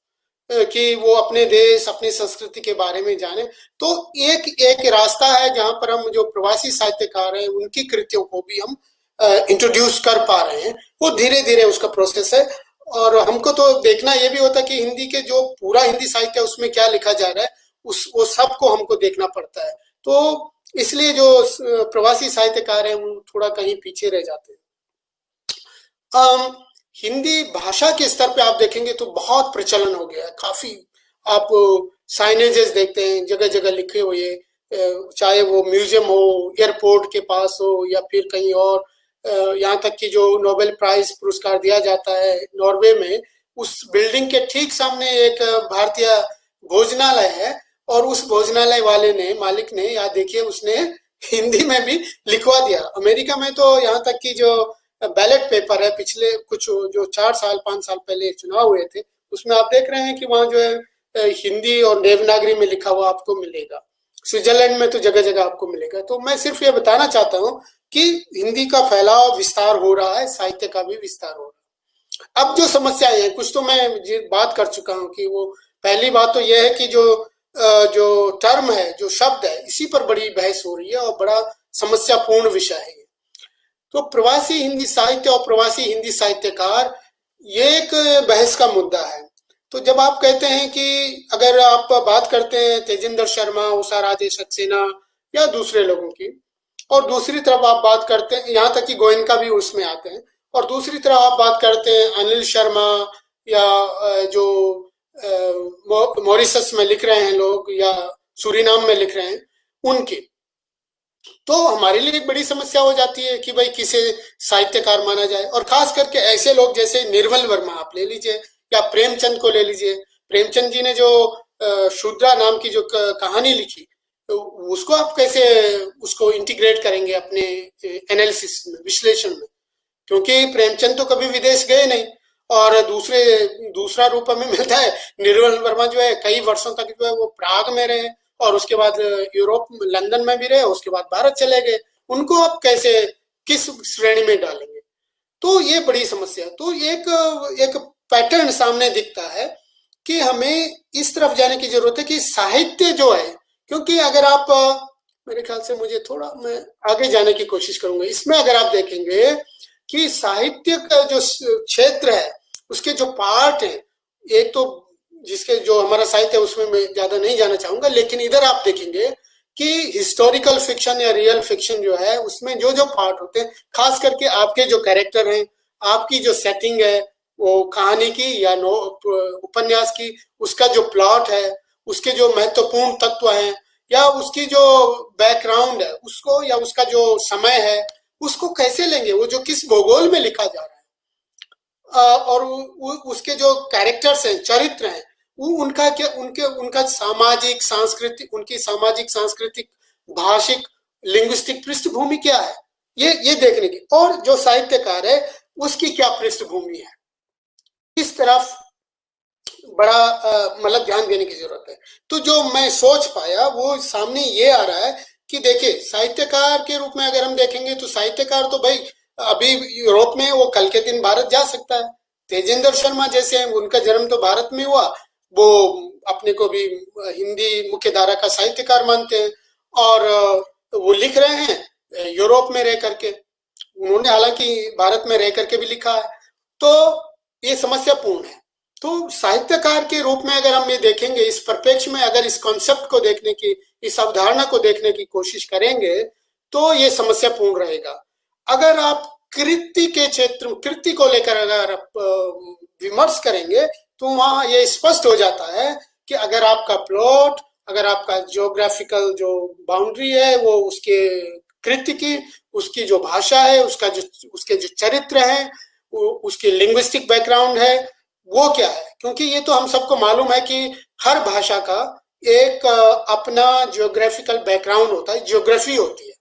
कि वो अपने देश, अपनी संस्कृति के बारे में जाने। तो एक रास्ता है जहां पर हम जो प्रवासी साहित्यकार हैं उनकी कृतियों को भी हम इंट्रोड्यूस कर पा रहे हैं। वो धीरे धीरे उसका प्रोसेस है और हमको तो देखना ये भी होता है कि हिंदी के जो पूरा हिंदी साहित्य है उसमें क्या लिखा जा रहा है, वो सबको हमको देखना पड़ता है। तो इसलिए जो प्रवासी साहित्यकार हैं वो थोड़ा कहीं पीछे रह जाते हैं। हिंदी भाषा के स्तर पे आप देखेंगे तो बहुत प्रचलन हो गया है, काफी आप साइनेजेस देखते हैं जगह जगह लिखे हुए, चाहे वो म्यूजियम हो, एयरपोर्ट के पास हो या फिर कहीं और, यहाँ तक कि जो नोबेल प्राइज पुरस्कार दिया जाता है नॉर्वे में, उस बिल्डिंग के ठीक सामने एक भारतीय भोजनालय है और उस भोजनालय वाले ने, मालिक ने, या देखिए उसने हिंदी में भी लिखवा दिया। अमेरिका में तो यहाँ तक कि जो बैलेट पेपर है, पिछले कुछ जो 4-5 साल पहले चुनाव हुए थे, उसमें आप देख रहे हैं कि वहां जो है हिंदी और देवनागरी में लिखा हुआ आपको मिलेगा। स्विट्जरलैंड में तो जगह जगह आपको मिलेगा। तो मैं सिर्फ ये बताना चाहता हूँ कि हिंदी का फैलाव, विस्तार हो रहा है, साहित्य का भी विस्तार हो रहा है। अब जो समस्याएं हैं कुछ तो मैं बात कर चुका हूँ कि वो पहली बात तो यह है कि जो टर्म है, जो शब्द है, इसी पर बड़ी बहस हो रही है और बड़ा समस्यापूर्ण विषय है। तो प्रवासी हिंदी साहित्य और प्रवासी हिंदी साहित्यकार, ये एक बहस का मुद्दा है। तो जब आप कहते हैं कि अगर आप बात करते हैं तेजिंदर शर्मा, उषा राजे सक्सेना या दूसरे लोगों की, और दूसरी तरफ आप बात करते हैं, यहाँ तक कि गोयनका भी उसमें आते हैं, और दूसरी तरफ आप बात करते हैं अनिल शर्मा या जो मॉरिशस में लिख रहे हैं लोग या सूरीनाम में लिख रहे हैं उनकी, तो हमारे लिए एक बड़ी समस्या हो जाती है कि भाई किसे साहित्यकार माना जाए। और खास करके ऐसे लोग जैसे निर्मल वर्मा आप ले लीजिए या प्रेमचंद को ले लीजिए। प्रेमचंद जी ने जो शूद्रा नाम की जो कहानी लिखी, तो उसको आप कैसे उसको इंटीग्रेट करेंगे अपने एनालिसिस में, विश्लेषण में, क्योंकि प्रेमचंद तो कभी विदेश गए नहीं। और दूसरा रूप में मिलता है निर्मल वर्मा जो है कई वर्षों तक जो है वो प्राग में रहे और उसके बाद यूरोप, लंदन में भी रहे, उसके बाद भारत चले गए। उनको आप कैसे, किस श्रेणी में डालेंगे? तो ये बड़ी समस्या। तो एक पैटर्न सामने दिखता है कि हमें इस तरफ जाने की जरूरत है कि साहित्य जो है, क्योंकि अगर आप, मेरे ख्याल से मुझे थोड़ा, मैं आगे जाने की कोशिश करूंगा इसमें, अगर आप देखेंगे कि साहित्य का जो क्षेत्र है उसके जो पार्ट है, एक तो जिसके जो हमारा साहित्य है उसमें मैं ज्यादा नहीं जाना चाहूंगा, लेकिन इधर आप देखेंगे कि हिस्टोरिकल फिक्शन या रियल फिक्शन जो है उसमें जो जो पार्ट होते हैं, खास करके आपके जो कैरेक्टर हैं, आपकी जो सेटिंग है वो कहानी की या उपन्यास की, उसका जो प्लॉट है, उसके जो महत्वपूर्ण तत्व हैं या उसकी जो बैकग्राउंड है उसको, या उसका जो समय है उसको कैसे लेंगे, वो जो किस भूगोल में लिखा जा रहा है, और उसके जो कैरेक्टर्स हैं, चरित्र हैं, वो उनका क्या, उनका सामाजिक सांस्कृतिक, उनकी सामाजिक सांस्कृतिक भाषिक लिंग्विस्टिक पृष्ठभूमि क्या है, ये देखने की, और जो साहित्यकार है उसकी क्या पृष्ठभूमि है, इस तरफ बड़ा मतलब ध्यान देने की जरूरत है। तो जो मैं सोच पाया वो सामने ये आ रहा है कि देखिए, साहित्यकार के रूप में अगर हम देखेंगे तो साहित्यकार तो भाई अभी यूरोप में, वो कल के दिन भारत जा सकता है। तेजिंदर शर्मा जैसे हैं, उनका जन्म तो भारत में हुआ, वो अपने को भी हिंदी मुख्य धारा का साहित्यकार मानते हैं और वो लिख रहे हैं यूरोप में रह करके। उन्होंने हालांकि भारत में रह करके भी लिखा है। तो ये समस्यापूर्ण है। तो साहित्यकार के रूप में अगर हम ये देखेंगे, इस परिप्रेक्ष्य में अगर इस कॉन्सेप्ट को देखने की, इस अवधारणा को देखने की कोशिश करेंगे तो ये समस्यापूर्ण रहेगा। अगर आप कृति के क्षेत्र, कृति को लेकर अगर आप विमर्श करेंगे तो वहां ये स्पष्ट हो जाता है कि अगर आपका प्लॉट, अगर आपका जियोग्राफिकल जो बाउंड्री है वो उसके कृति की, उसकी जो भाषा है, उसके जो चरित्र है, उसकी लिंग्विस्टिक बैकग्राउंड है, वो क्या है, क्योंकि ये तो हम सबको मालूम है कि हर भाषा का एक अपना जियोग्राफिकल बैकग्राउंड होता है, जियोग्राफी होती है।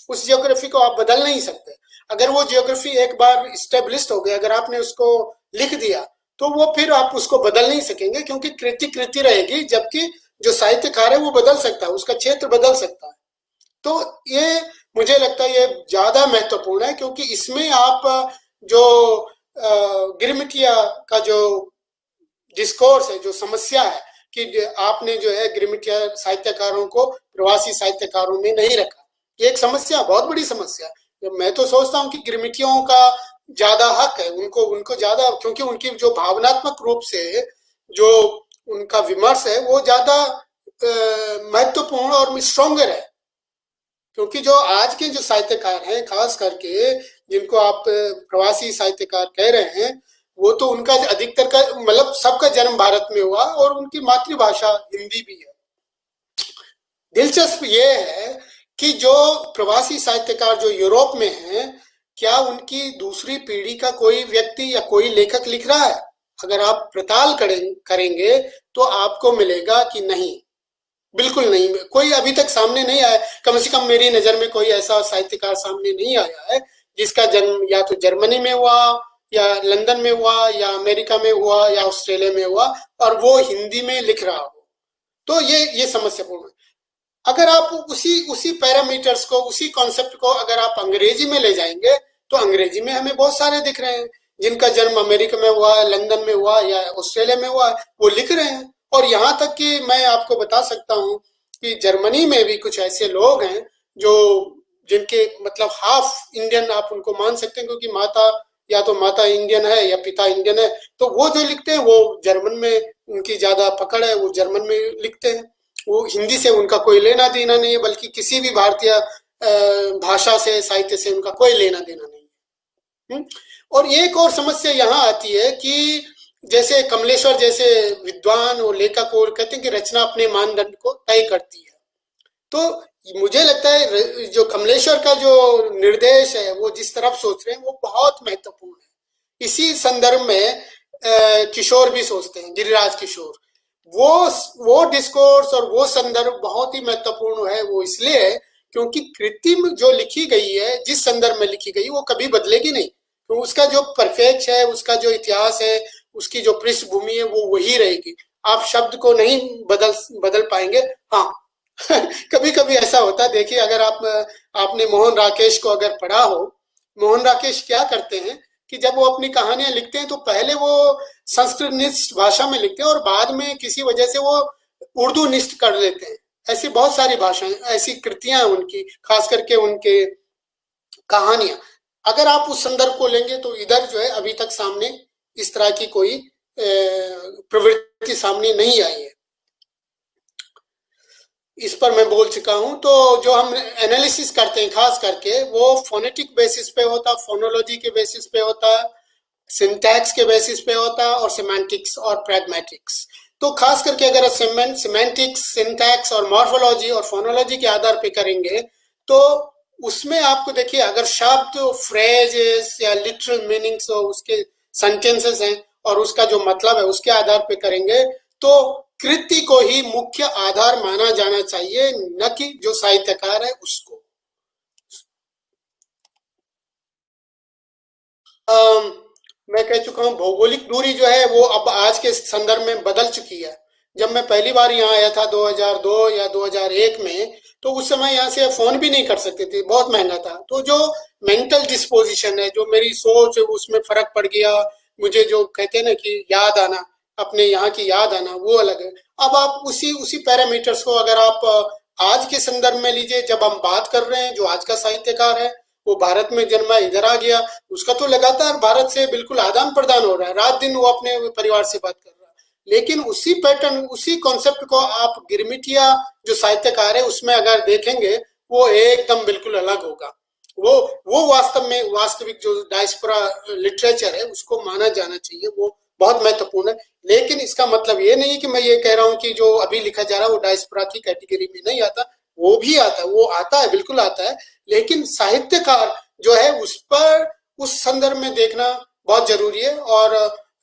उस जियोग्राफी को आप बदल नहीं सकते। अगर वो जियोग्राफी एक बार इस्टेब्लिश हो गई, अगर आपने उसको लिख दिया, तो वो फिर आप उसको बदल नहीं सकेंगे, क्योंकि कृति कृति रहेगी, जबकि जो साहित्यकार है वो बदल सकता है, उसका क्षेत्र बदल सकता है। तो ये मुझे लगता है ये ज्यादा महत्वपूर्ण है, क्योंकि इसमें आप जो गिरमिटिया का जो डिस्कोर्स है, जो समस्या है कि आपने जो है गिरमिटिया साहित्यकारों को प्रवासी साहित्यकारों में नहीं रखा, ये एक समस्या, बहुत बड़ी समस्या। मैं तो सोचता हूँ कि गिरमिटियों का ज्यादा हक है, उनको ज्यादा, क्योंकि उनकी जो भावनात्मक रूप से जो उनका विमर्श है वो ज्यादा महत्वपूर्ण और स्ट्रॉन्गर है। क्योंकि जो आज के जो साहित्यकार हैं, खास करके जिनको आप प्रवासी साहित्यकार कह रहे हैं, वो तो उनका अधिकतर का मतलब सबका जन्म भारत में हुआ और उनकी मातृभाषा हिंदी भी है। दिलचस्प ये है कि जो प्रवासी साहित्यकार जो यूरोप में हैं, क्या उनकी दूसरी पीढ़ी का कोई व्यक्ति या कोई लेखक लिख रहा है? अगर आप पड़ताल करेंगे तो आपको मिलेगा कि नहीं, बिल्कुल नहीं, कोई अभी तक सामने नहीं आया। कम से कम मेरी नजर में कोई ऐसा साहित्यकार सामने नहीं आया है जिसका जन्म या तो जर्मनी में हुआ, या लंदन में हुआ, या अमेरिका में हुआ, या ऑस्ट्रेलिया में हुआ, और वो हिंदी में लिख रहा हो। तो ये समस्यापूर्ण है। अगर आप उसी पैरामीटर्स को, उसी कॉन्सेप्ट को अगर आप अंग्रेजी में ले जाएंगे, तो अंग्रेजी में हमें बहुत सारे दिख रहे हैं जिनका जन्म अमेरिका में हुआ, लंदन में हुआ, या ऑस्ट्रेलिया में हुआ, वो लिख रहे हैं। और यहाँ तक कि मैं आपको बता सकता हूँ कि जर्मनी में भी कुछ ऐसे लोग हैं जो जिनके मतलब हाफ इंडियन आप उनको मान सकते हैं, क्योंकि या तो माता इंडियन है या पिता इंडियन है, तो वो जो लिखते हैं वो जर्मन में उनकी ज्यादा पकड़ है, वो जर्मन में लिखते हैं। वो हिंदी से उनका कोई लेना देना नहीं है, बल्कि किसी भी भारतीय भाषा से, साहित्य से उनका कोई लेना देना नहीं है। और एक और समस्या यहाँ आती है कि जैसे कमलेश्वर जैसे विद्वान और लेखक और कहते हैं कि रचना अपने मानदंड को तय करती है, तो मुझे लगता है जो कमलेश्वर का जो निर्देश है, वो जिस तरफ सोच रहे हैं वो बहुत महत्वपूर्ण है। इसी संदर्भ में किशोर भी सोचते हैं, गिरिराज किशोर, वो डिस्कोर्स और वो संदर्भ बहुत ही महत्वपूर्ण है। वो इसलिए है क्योंकि कृत्रिम जो लिखी गई है, जिस संदर्भ में लिखी गई, वो कभी बदलेगी नहीं। तो उसका जो परफेक्ट है, उसका जो इतिहास है, उसकी जो पृष्ठभूमि है, वो वही रहेगी। आप शब्द को नहीं बदल पाएंगे। हाँ कभी कभी ऐसा होता है, देखिए अगर आपने मोहन राकेश को अगर पढ़ा हो, मोहन राकेश क्या करते हैं कि जब वो अपनी कहानियां लिखते हैं तो पहले वो संस्कृतनिष्ठ भाषा में लिखते हैं और बाद में किसी वजह से वो उर्दू निष्ठ कर लेते हैं। ऐसी बहुत सारी भाषाएं, ऐसी कृतियां उनकी, खास करके उनके कहानियां, अगर आप उस संदर्भ को लेंगे तो इधर जो है अभी तक सामने इस तरह की कोई प्रवृत्ति सामने नहीं आई है। इस पर मैं बोल चुका हूं। तो जो हम एनालिसिस करते हैं खास करके, वो फोनेटिक बेसिस पे होता है, फोनोलॉजी के बेसिस पे होता है, सिंटैक्स के बेसिस पे होता है, और सिमेंटिक्स और प्रैग्मेटिक्स। तो खास करके अगर सिमेंटिक्स, सिंटैक्स और मॉर्फोलॉजी और फोनोलॉजी के आधार पे करेंगे, तो उसमें आपको देखिए अगर शब्द, फ्रेजेस या लिटरल मीनिंग्स हो, उसके सेंटेंसेस हैं और उसका जो मतलब है उसके आधार पे करेंगे, तो कृति को ही मुख्य आधार माना जाना चाहिए, न कि जो साहित्यकार है उसको। मैं कह चुका हूं भौगोलिक दूरी जो है वो अब आज के संदर्भ में बदल चुकी है। जब मैं पहली बार यहाँ आया था 2002 या 2001 में, तो उस समय यहाँ से फोन भी नहीं कर सकते थे, बहुत महंगा था। तो जो मेंटल डिस्पोजिशन है, जो मेरी सोच है, उसमें फर्क पड़ गया। मुझे जो कहते हैं ना कि याद आना, अपने यहाँ की याद आना, वो अलग है। अब आप उसी पैरामीटर्स को अगर आप आज के संदर्भ में लीजिए, जब हम बात कर रहे हैं, जो आज का साहित्यकार है वो भारत में जन्मा, इधर आ गया, उसका तो लगातार भारत से बिल्कुल आदान प्रदान हो रहा है, रात दिन वो अपने परिवार से बात कर रहा है। लेकिन उसी पैटर्न, उसी कॉन्सेप्ट को आप गिरमिटिया जो साहित्यकार है उसमें अगर देखेंगे, वो एकदम बिल्कुल अलग होगा। वो वास्तव में वास्तविक जो डायस्पोरा लिटरेचर है उसको माना जाना चाहिए, वो बहुत महत्वपूर्ण है। लेकिन इसका मतलब ये नहीं कि मैं ये कह रहा हूँ कि जो अभी लिखा जा रहा है वो डायस्पोरा की कैटेगरी में नहीं आता, वो भी आता है, वो आता है, बिल्कुल आता है। लेकिन साहित्यकार जो है उस पर, उस संदर्भ में देखना बहुत जरूरी है। और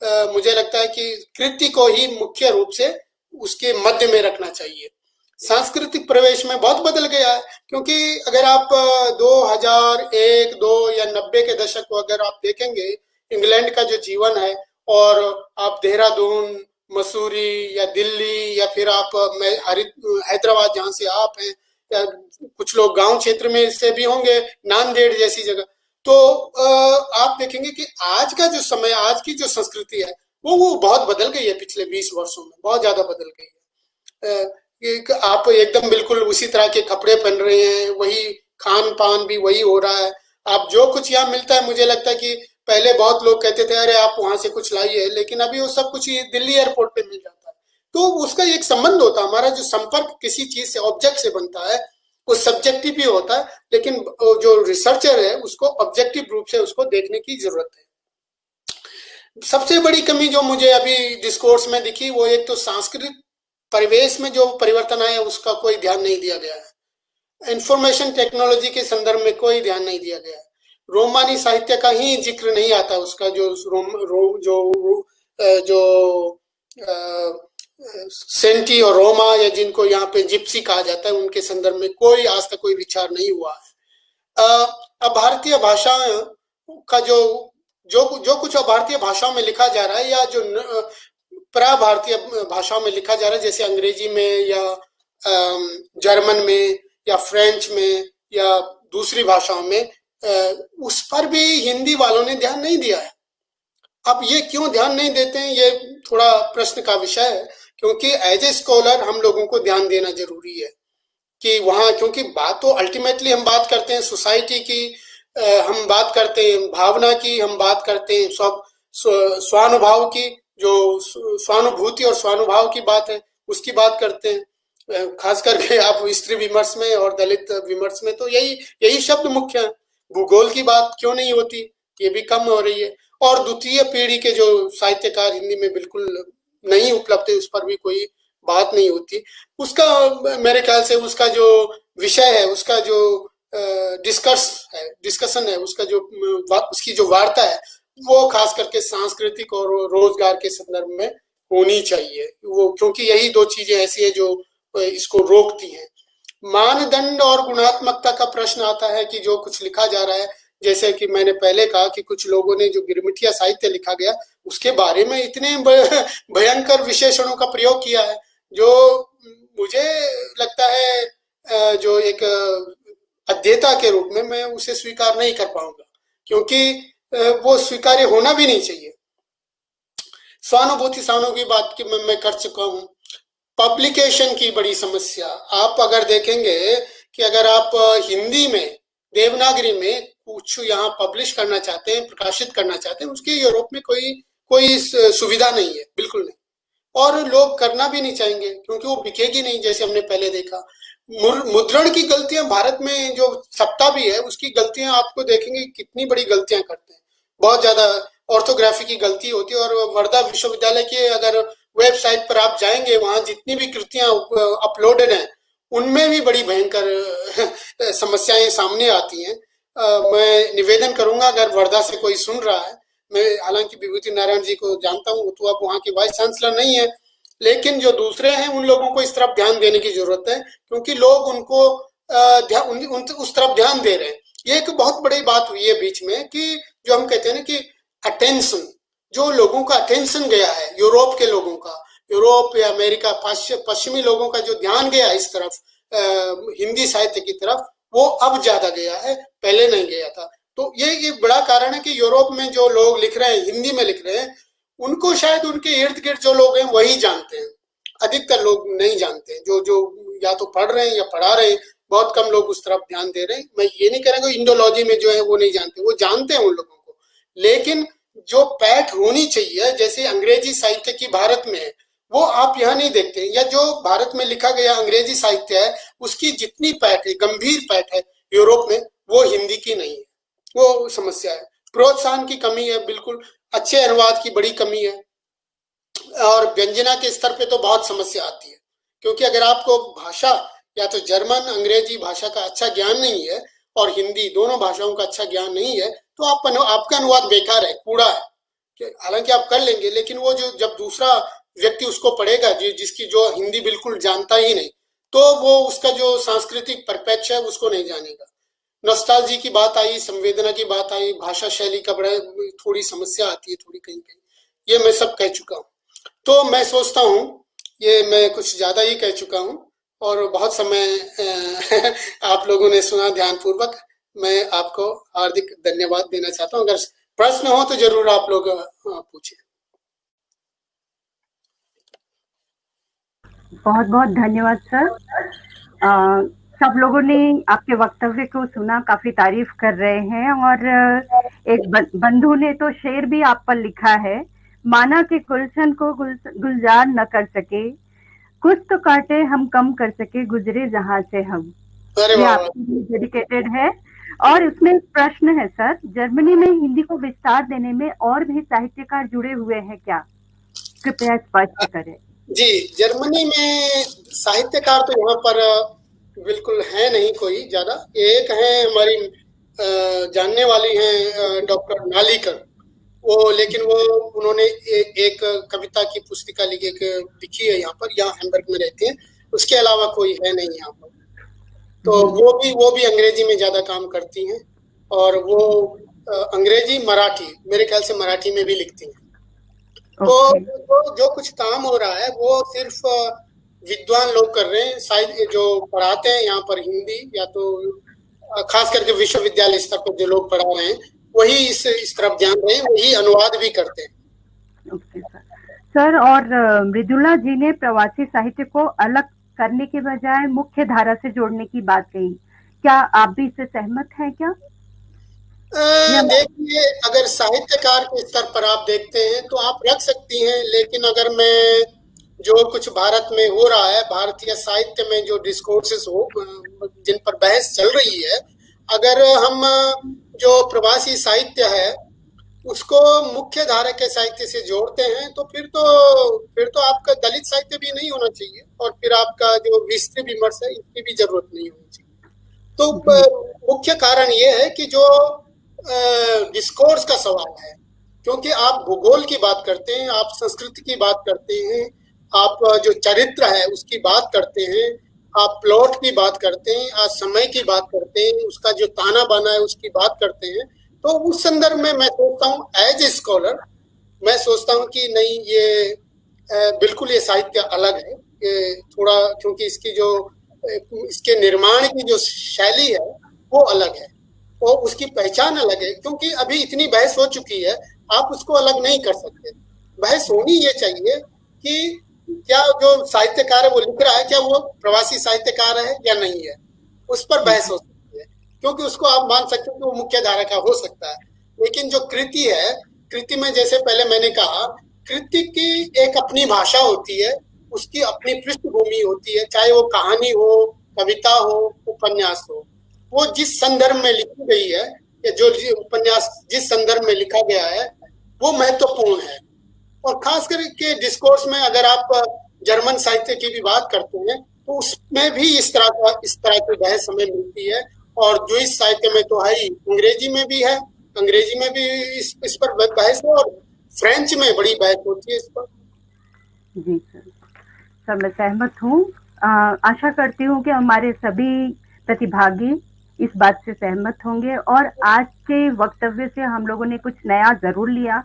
मुझे लगता है कि कृति को ही मुख्य रूप से उसके मध्य में रखना चाहिए। सांस्कृतिक प्रवेश में बहुत बदल गया है, क्योंकि अगर आप 2001, 2 या 90 के दशक को अगर आप देखेंगे, इंग्लैंड का जो जीवन है, और आप देहरादून, मसूरी या दिल्ली या फिर आप हैदराबाद जहाँ से आप हैं, या कुछ लोग गांव क्षेत्र में से भी होंगे, नांदेड़ जैसी जगह, तो आप देखेंगे कि आज का जो समय, आज की जो संस्कृति है वो बहुत बदल गई है। पिछले 20 वर्षों में बहुत ज्यादा बदल गई है। आप एकदम बिल्कुल उसी तरह के कपड़े पहन रहे हैं, वही खान पान भी वही हो रहा है। आप जो कुछ यहाँ मिलता है, मुझे लगता है कि पहले बहुत लोग कहते थे अरे आप वहां से कुछ लाइए, लेकिन अभी वो सब कुछ दिल्ली एयरपोर्ट पे मिल जाता है। तो उसका एक संबंध होता है, हमारा जो संपर्क किसी चीज से, ऑब्जेक्ट से बनता है, वो सब्जेक्टिव भी होता है, लेकिन जो रिसर्चर है उसको ऑब्जेक्टिव रूप से उसको देखने की जरूरत है। सबसे बड़ी कमी जो मुझे अभी डिस्कोर्स में दिखी, वो एक तो सांस्कृतिक परिवेश में जो परिवर्तन आया उसका कोई ध्यान नहीं दिया गया है। इंफॉर्मेशन टेक्नोलॉजी के संदर्भ में कोई ध्यान नहीं दिया गया है। रोमानी साहित्य का ही जिक्र नहीं आता, उसका जो सेंटी और रोमा, या जिनको यहाँ पे जिप्सी कहा जाता है, उनके संदर्भ में कोई आज तक कोई विचार नहीं हुआ है। अब भारतीय भाषा का जो कुछ भारतीय भाषाओं में लिखा जा रहा है, या जो प्रा भारतीय भाषाओं में लिखा जा रहा है, जैसे अंग्रेजी में या जर्मन में या फ्रेंच में या दूसरी भाषाओं में, उस पर भी हिंदी वालों ने ध्यान नहीं दिया है। अब ये क्यों ध्यान नहीं देते हैं, ये थोड़ा प्रश्न का विषय है, क्योंकि एज ए स्कॉलर हम लोगों को ध्यान देना जरूरी है कि वहाँ, क्योंकि बात तो अल्टीमेटली हम बात करते हैं सोसाइटी की, हम बात करते हैं भावना की, हम बात करते हैं सब स्वानुभाव की, जो स्वानुभूति और स्वानुभाव की बात है उसकी बात करते हैं। खास करके आप स्त्री विमर्श में और दलित विमर्श में तो यही शब्द मुख्य है। भूगोल की बात क्यों नहीं होती, ये भी कम हो रही है। और द्वितीय पीढ़ी के जो साहित्यकार हिंदी में बिल्कुल नहीं उपलब्ध है, उस पर भी कोई बात नहीं होती। उसका मेरे ख्याल से उसका जो विषय है, उसका जो डिस्कशन है, उसकी जो वार्ता है, वो खास करके सांस्कृतिक और रोजगार के संदर्भ में होनी चाहिए। वो क्योंकि यही दो चीजें ऐसी है जो इसको रोकती हैं। मानदंड और गुणात्मकता का प्रश्न आता है कि जो कुछ लिखा जा रहा है, जैसे कि मैंने पहले कहा कि कुछ लोगों ने जो गिरमिटिया साहित्य लिखा गया, उसके बारे में इतने भयंकर विशेषणों का प्रयोग किया है, जो मुझे लगता है जो एक अध्येता के रूप में मैं उसे स्वीकार नहीं कर पाऊंगा, क्योंकि वो स्वीकार्य होना भी नहीं चाहिए। सहानुभूति की बात की मैं कर चुका हूँ। पब्लिकेशन की बड़ी समस्या, आप अगर देखेंगे कि अगर आप हिंदी में देवनागरी में कुछ यहाँ पब्लिश करना चाहते हैं, प्रकाशित करना चाहते हैं, उसकी यूरोप में कोई सुविधा नहीं है, बिल्कुल नहीं, और लोग करना भी नहीं चाहेंगे क्योंकि वो बिकेगी नहीं। जैसे हमने पहले देखा, मुद्रण की गलतियां भारत में जो छपता भी है, उसकी गलतियां आपको देखेंगे कितनी बड़ी गलतियां करते हैं, बहुत ज्यादा ऑर्थोग्राफी की गलती होती है। और वर्धा विश्वविद्यालय के अगर वेबसाइट पर आप जाएंगे, वहां जितनी भी कृतियां अपलोडेड हैं, उनमें भी बड़ी भयंकर समस्याएं सामने आती हैं। मैं निवेदन करूंगा, अगर वर्धा से कोई सुन रहा है, मैं हालांकि विभूति नारायण जी को जानता हूँ, तो अब वहाँ के वाइस चांसलर नहीं है, लेकिन जो दूसरे हैं उन लोगों को इस तरफ ध्यान देने की जरूरत है, क्योंकि लोग उनको उस तरफ ध्यान दे रहे हैं। ये एक बहुत बड़ी बात हुई है बीच में कि जो हम कहते हैं ना कि अटेंशन, जो लोगों का अटेंशन गया है, यूरोप के लोगों का, यूरोप या अमेरिका पश्चिमी लोगों का जो ध्यान गया इस तरफ हिंदी साहित्य की तरफ, वो अब ज्यादा गया है, पहले नहीं गया था। तो ये बड़ा कारण है कि यूरोप में जो लोग लिख रहे हैं, हिंदी में लिख रहे हैं, उनको शायद उनके इर्द गिर्द जो लोग हैं वही जानते हैं, अधिकतर लोग नहीं जानते। जो या तो पढ़ रहे हैं या पढ़ा रहे हैं, बहुत कम लोग उस तरफ ध्यान दे रहे हैं। मैं ये नहीं कह रहा कि इंडोलॉजी में जो है वो नहीं जानते, वो जानते हैं उन लोगों को, लेकिन जो पैठ होनी चाहिए, जैसे अंग्रेजी साहित्य की भारत में है, वो आप यहाँ नहीं देखते। या जो भारत में लिखा गया अंग्रेजी साहित्य है, उसकी जितनी पैठ है, गंभीर पैठ है यूरोप में, वो हिंदी की नहीं है। वो समस्या है। प्रोत्साहन की कमी है, बिल्कुल अच्छे अनुवाद की बड़ी कमी है, और व्यंजना के स्तर पे तो बहुत समस्या आती है, क्योंकि अगर आपको भाषा या तो जर्मन अंग्रेजी भाषा का अच्छा ज्ञान नहीं है और हिंदी दोनों भाषाओं का अच्छा ज्ञान नहीं है, तो आपका अनुवाद बेकार है, कूड़ा है, हालांकि आप कर लेंगे, लेकिन वो जो जब दूसरा व्यक्ति उसको पढ़ेगा, जिसकी जो हिंदी बिल्कुल जानता ही नहीं, तो वो उसका जो सांस्कृतिक परिप्रेक्ष्य है उसको नहीं जानेगा। नॉस्टैल्जी की बात आई, संवेदना की बात आई, भाषा शैली का बड़ा थोड़ी समस्या आती है, थोड़ी कहीं कहीं, ये मैं सब कह चुका हूँ। तो मैं सोचता हूँ ये मैं कुछ ज्यादा ही कह चुका हूँ और बहुत समय आप लोगों ने सुना ध्यानपूर्वक। मैं आपको हार्दिक धन्यवाद देना चाहता हूँ। अगर प्रश्न हो तो जरूर आप लोग पूछें। बहुत बहुत धन्यवाद सर। सब लोगों ने आपके वक्तव्य को सुना, काफी तारीफ कर रहे हैं, और एक बंधु ने तो शेर भी आप पर लिखा है, माना कि गुलशन को गुलजार न कर सके, कुछ तो काटे हम कम कर सके, गुजरे जहां से हम। ये आपके लिए डेडिकेटेड है। और इसमें एक प्रश्न है सर, जर्मनी में हिंदी को विस्तार देने में और भी साहित्यकार जुड़े हुए हैं क्या? कृपया स्पष्ट करें। जी, जर्मनी में साहित्यकार तो यहाँ पर बिल्कुल है नहीं कोई ज्यादा। एक है हमारी जानने वाली हैं डॉक्टर नालिकर, वो, लेकिन वो उन्होंने एक कविता की पुस्तिका लिखी है यहाँ पर, यहाँ हैम्बर्ग में रहते हैं। उसके अलावा कोई है नहीं यहाँ पर। तो वो भी अंग्रेजी में ज्यादा काम करती हैं, और वो अंग्रेजी, मराठी, मेरे ख्याल से मराठी में भी लिखती हैं। तो जो कुछ काम हो रहा है वो सिर्फ विद्वान लोग कर रहे हैं, शायद जो पढ़ाते हैं यहाँ पर हिंदी, या तो खास करके विश्वविद्यालय स्तर पर जो लोग पढ़ा रहे हैं वही इस तरफ ध्यान रहे हैं, वही अनुवाद भी करते हैं। Okay sir. और मृदुला जी ने प्रवासी साहित्य को अलग करने के बजाय मुख्य धारा से जोड़ने की बात कही, क्या आप भी इससे सहमत हैं क्या? देखिए, अगर साहित्यकार के स्तर पर आप देखते हैं तो आप रख सकती हैं, लेकिन अगर मैं जो कुछ भारत में हो रहा है, भारतीय साहित्य में जो डिस्कोर्सेस जिन पर बहस चल रही है, अगर हम जो प्रवासी साहित्य है उसको मुख्य धारा के साहित्य से जोड़ते हैं तो फिर तो आपका दलित साहित्य भी नहीं होना चाहिए, और फिर आपका जो विस्तृत विमर्श है इसकी भी जरूरत नहीं होनी चाहिए। तो मुख्य कारण ये है कि जो डिस्कोर्स का सवाल है, क्योंकि आप भूगोल की बात करते हैं, आप संस्कृति की बात करते हैं, आप जो चरित्र है उसकी बात करते हैं, आप प्लॉट की बात करते हैं, आप समय की बात करते हैं, उसका जो ताना बाना है उसकी बात करते हैं। तो उस संदर्भ में मैं सोचता हूँ एज ए स्कॉलर, मैं सोचता हूँ कि नहीं, ये बिल्कुल ये साहित्य अलग है, ये थोड़ा, क्योंकि इसके निर्माण की जो शैली है वो अलग है और उसकी पहचान अलग है। क्योंकि अभी इतनी बहस हो चुकी है, आप उसको अलग नहीं कर सकते। बहस होनी ये चाहिए कि क्या जो साहित्यकार है वो लिख रहा है, क्या वो प्रवासी साहित्यकार है या नहीं है, उस पर बहस हो सकती है। क्योंकि उसको आप मान सकते हो कि वो मुख्य धारा का हो सकता है, लेकिन जो कृति है, कृति में जैसे पहले मैंने कहा, कृति की एक अपनी भाषा होती है, उसकी अपनी पृष्ठभूमि होती है, चाहे वो कहानी हो, कविता हो, उपन्यास हो। वो जिस संदर्भ में लिखी गई है, या जो उपन्यास जिस संदर्भ में लिखा गया है वो महत्वपूर्ण है। और खास करके डिस्कोर्स में अगर आप जर्मन साहित्य की भी बात करते हैं तो उसमें भी इस तरह की बहस हमें मिलती है, और जो इस साहित्य में तो है ही, अंग्रेजी में भी है, अंग्रेजी में भी इस पर बहस है, और फ्रेंच में बड़ी बहस होती है इस पर। जी सर, मैं सहमत हूँ। आशा करती हूँ कि हमारे सभी प्रतिभागी इस बात से सहमत होंगे, और आज के वक्तव्य से हम लोगों ने कुछ नया जरूर लिया।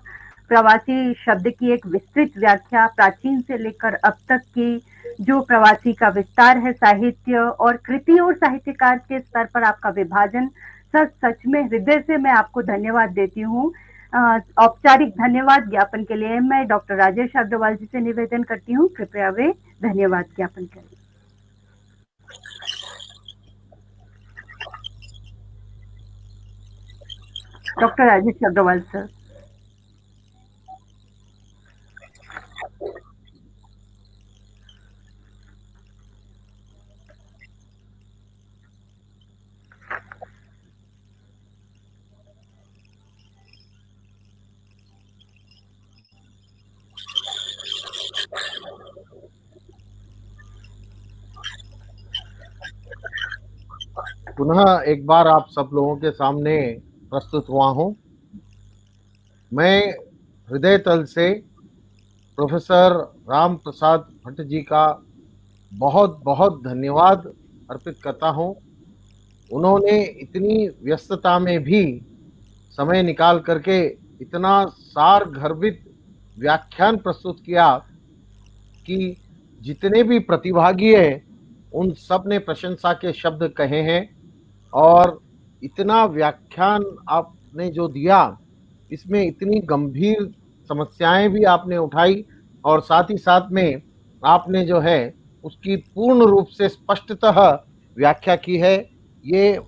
प्रवासी शब्द की एक विस्तृत व्याख्या, प्राचीन से लेकर अब तक की जो प्रवासी का विस्तार है साहित्य और कृति और साहित्यकार के स्तर पर आपका विभाजन, सच में हृदय से मैं आपको धन्यवाद देती हूँ। औपचारिक धन्यवाद ज्ञापन के लिए मैं डॉक्टर राजेश अग्रवाल जी से निवेदन करती हूँ, कृपया वे धन्यवाद ज्ञापन करें। Doctor Rajesh Agrawal sir. पुनः एक बार आप सब लोगों के सामने प्रस्तुत हुआ हूं। मैं हृदय तल से प्रोफेसर राम प्रसाद भट्ट जी का बहुत बहुत धन्यवाद अर्पित करता हूं। उन्होंने इतनी व्यस्तता में भी समय निकाल करके इतना सार गर्भित व्याख्यान प्रस्तुत किया कि जितने भी प्रतिभागी हैं उन सब ने प्रशंसा के शब्द कहे हैं। और इतना व्याख्यान आपने जो दिया, इसमें इतनी गंभीर समस्याएं भी आपने उठाई और साथ ही साथ में आपने जो है उसकी पूर्ण रूप से स्पष्टतः व्याख्या की है। ये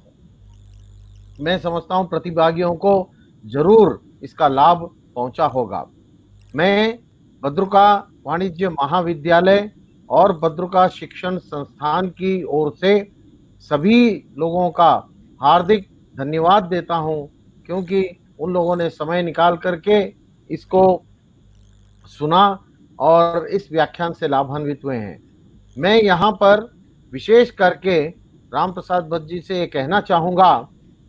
मैं समझता हूं प्रतिभागियों को जरूर इसका लाभ पहुंचा होगा। मैं भद्रुका वाणिज्य महाविद्यालय और भद्रुका शिक्षण संस्थान की ओर से सभी लोगों का हार्दिक धन्यवाद देता हूं, क्योंकि उन लोगों ने समय निकाल करके इसको सुना और इस व्याख्यान से लाभान्वित हुए हैं। मैं यहाँ पर विशेष करके राम प्रसाद भट्ट जी से ये कहना चाहूँगा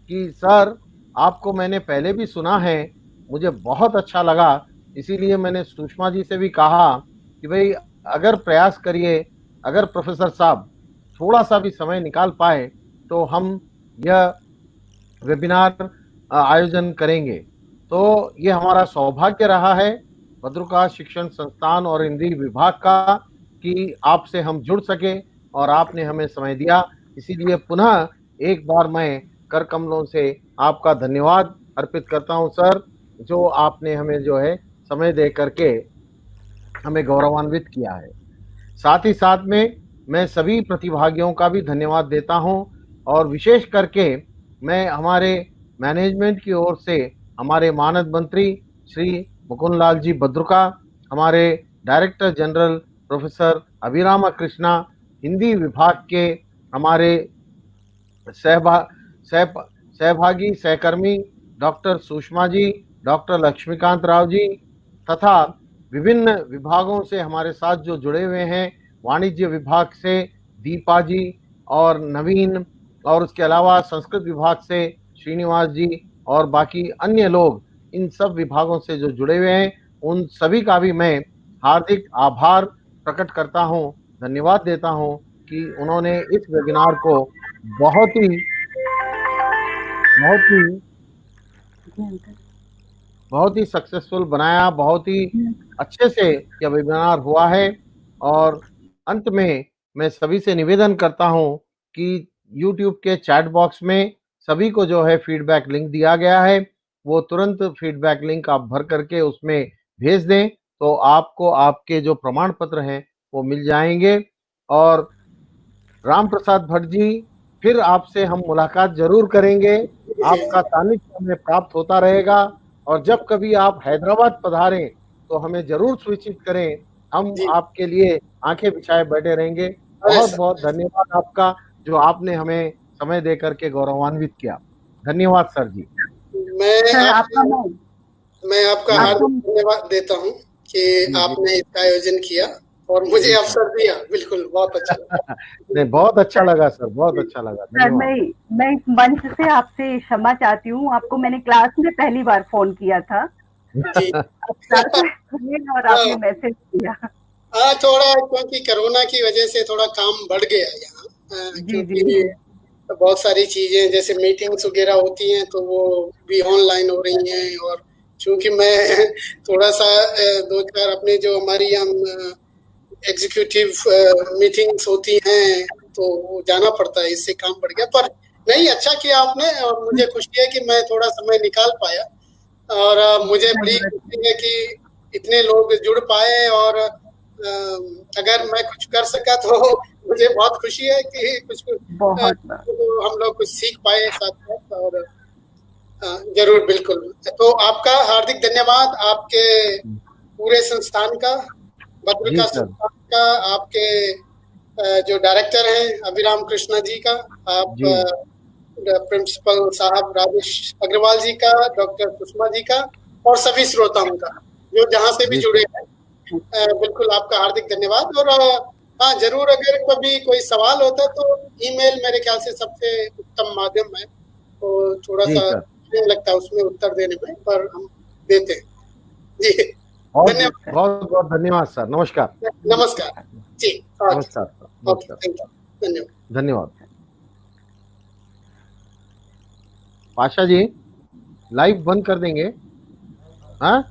कि सर, आपको मैंने पहले भी सुना है, मुझे बहुत अच्छा लगा। इसीलिए मैंने सुषमा जी से भी कहा कि भाई अगर प्रयास करिए, अगर प्रोफेसर साहब थोड़ा सा भी समय निकाल पाए तो हम यह वेबिनार आयोजन करेंगे। तो ये हमारा सौभाग्य रहा है भद्रुका शिक्षण संस्थान और हिंदी विभाग का कि आपसे हम जुड़ सके और आपने हमें समय दिया। इसीलिए पुनः एक बार मैं कर कमलों से आपका धन्यवाद अर्पित करता हूं सर, जो आपने हमें जो है समय दे करके हमें गौरवान्वित किया है। साथ ही साथ में मैं सभी प्रतिभागियों का भी धन्यवाद देता हूं और विशेष करके मैं हमारे मैनेजमेंट की ओर से हमारे मानद मंत्री श्री मुकुंद लाल जी भद्रुका, हमारे डायरेक्टर जनरल प्रोफेसर अभिराम कृष्णा, हिंदी विभाग के हमारे सहभागी सहकर्मी डॉक्टर सुषमा जी, डॉक्टर लक्ष्मीकांत राव जी तथा विभिन्न विभागों से हमारे साथ जो जुड़े हुए हैं, वाणिज्य विभाग से दीपा जी और नवीन, और उसके अलावा संस्कृत विभाग से श्रीनिवास जी और बाकी अन्य लोग, इन सब विभागों से जो जुड़े हुए हैं, उन सभी का भी मैं हार्दिक आभार प्रकट करता हूं, धन्यवाद देता हूं कि उन्होंने इस वेबिनार को बहुत ही सक्सेसफुल बनाया, बहुत ही अच्छे से यह वेबिनार हुआ है। और अंत में मैं सभी से निवेदन करता हूं कि YouTube के चैट बॉक्स में सभी को जो है फीडबैक लिंक दिया गया है, वो तुरंत फीडबैक लिंक आप भर करके उसमें भेज दें तो आपको आपके जो प्रमाण पत्र हैं वो मिल जाएंगे। और राम प्रसाद भट्ट जी, फिर आपसे हम मुलाकात जरूर करेंगे, आपका सानिध्य हमें प्राप्त होता रहेगा और जब कभी आप हैदराबाद पधारें तो हमें जरूर सूचित करें, हम आपके लिए आंखें बिछाए बैठे रहेंगे। बहुत बहुत धन्यवाद आपका, जो आपने हमें समय दे करके गौरवान्वित किया। धन्यवाद सर जी। मैं आपका हार्दिक धन्यवाद देता हूं कि आपने इसका आयोजन किया और मुझे अवसर दिया। बिल्कुल, बहुत अच्छा लगा। नहीं, बहुत अच्छा लगा सर, बहुत अच्छा लगा। सर, मैं इस मंच से आपसे क्षमा चाहती हूँ, आपको मैंने क्लास में पहली बार फोन किया था और आपने मैसेज किया। थोड़ा क्योंकि कोरोना की वजह से थोड़ा काम बढ़ गया यहाँ, क्योंकि बहुत सारी चीजें जैसे मीटिंग्स वगैरह होती हैं तो वो भी ऑनलाइन हो रही हैं। और चूंकि मैं थोड़ा सा 2-4 अपने जो हमारी हम एग्जीक्यूटिव मीटिंग्स होती हैं तो जाना पड़ता है, इससे काम बढ़ गया। पर नहीं, अच्छा किया आपने और मुझे खुशी है कि मैं थोड़ा समय निकाल पाया और मुझे बड़ी खुशी है कि इतने लोग जुड़ पाए और अगर मैं कुछ कर सका तो मुझे बहुत खुशी है कि कुछ हम लोग कुछ सीख पाए साथ साथ। और जरूर, बिल्कुल। तो आपका हार्दिक धन्यवाद, आपके पूरे संस्थान का, भद्रुका संस्थान का, आपके जो डायरेक्टर हैं अभिराम कृष्णा जी का, आप प्रिंसिपल साहब राजेश अग्रवाल जी का, डॉक्टर सुषमा जी का और सभी श्रोताओं का जो जहाँ से भी जुड़े हैं। बिल्कुल आपका हार्दिक धन्यवाद। और हाँ, जरूर अगर कभी कोई सवाल होता तो ईमेल मेरे ख्याल से सबसे उत्तम माध्यम है, तो थोड़ा सा लगता है उसमें उत्तर देने में, पर हम देते हैं। जी बहुत धन्यवाद। बहुत बहुत धन्यवाद सर। नमस्कार। नमस्कार जी। ओके नमस्कार सर। ओके, नमस्कार। थैंक यू, धन्यवाद। धन्यवाद। पाशा जी लाइव बंद कर देंगे? हाँ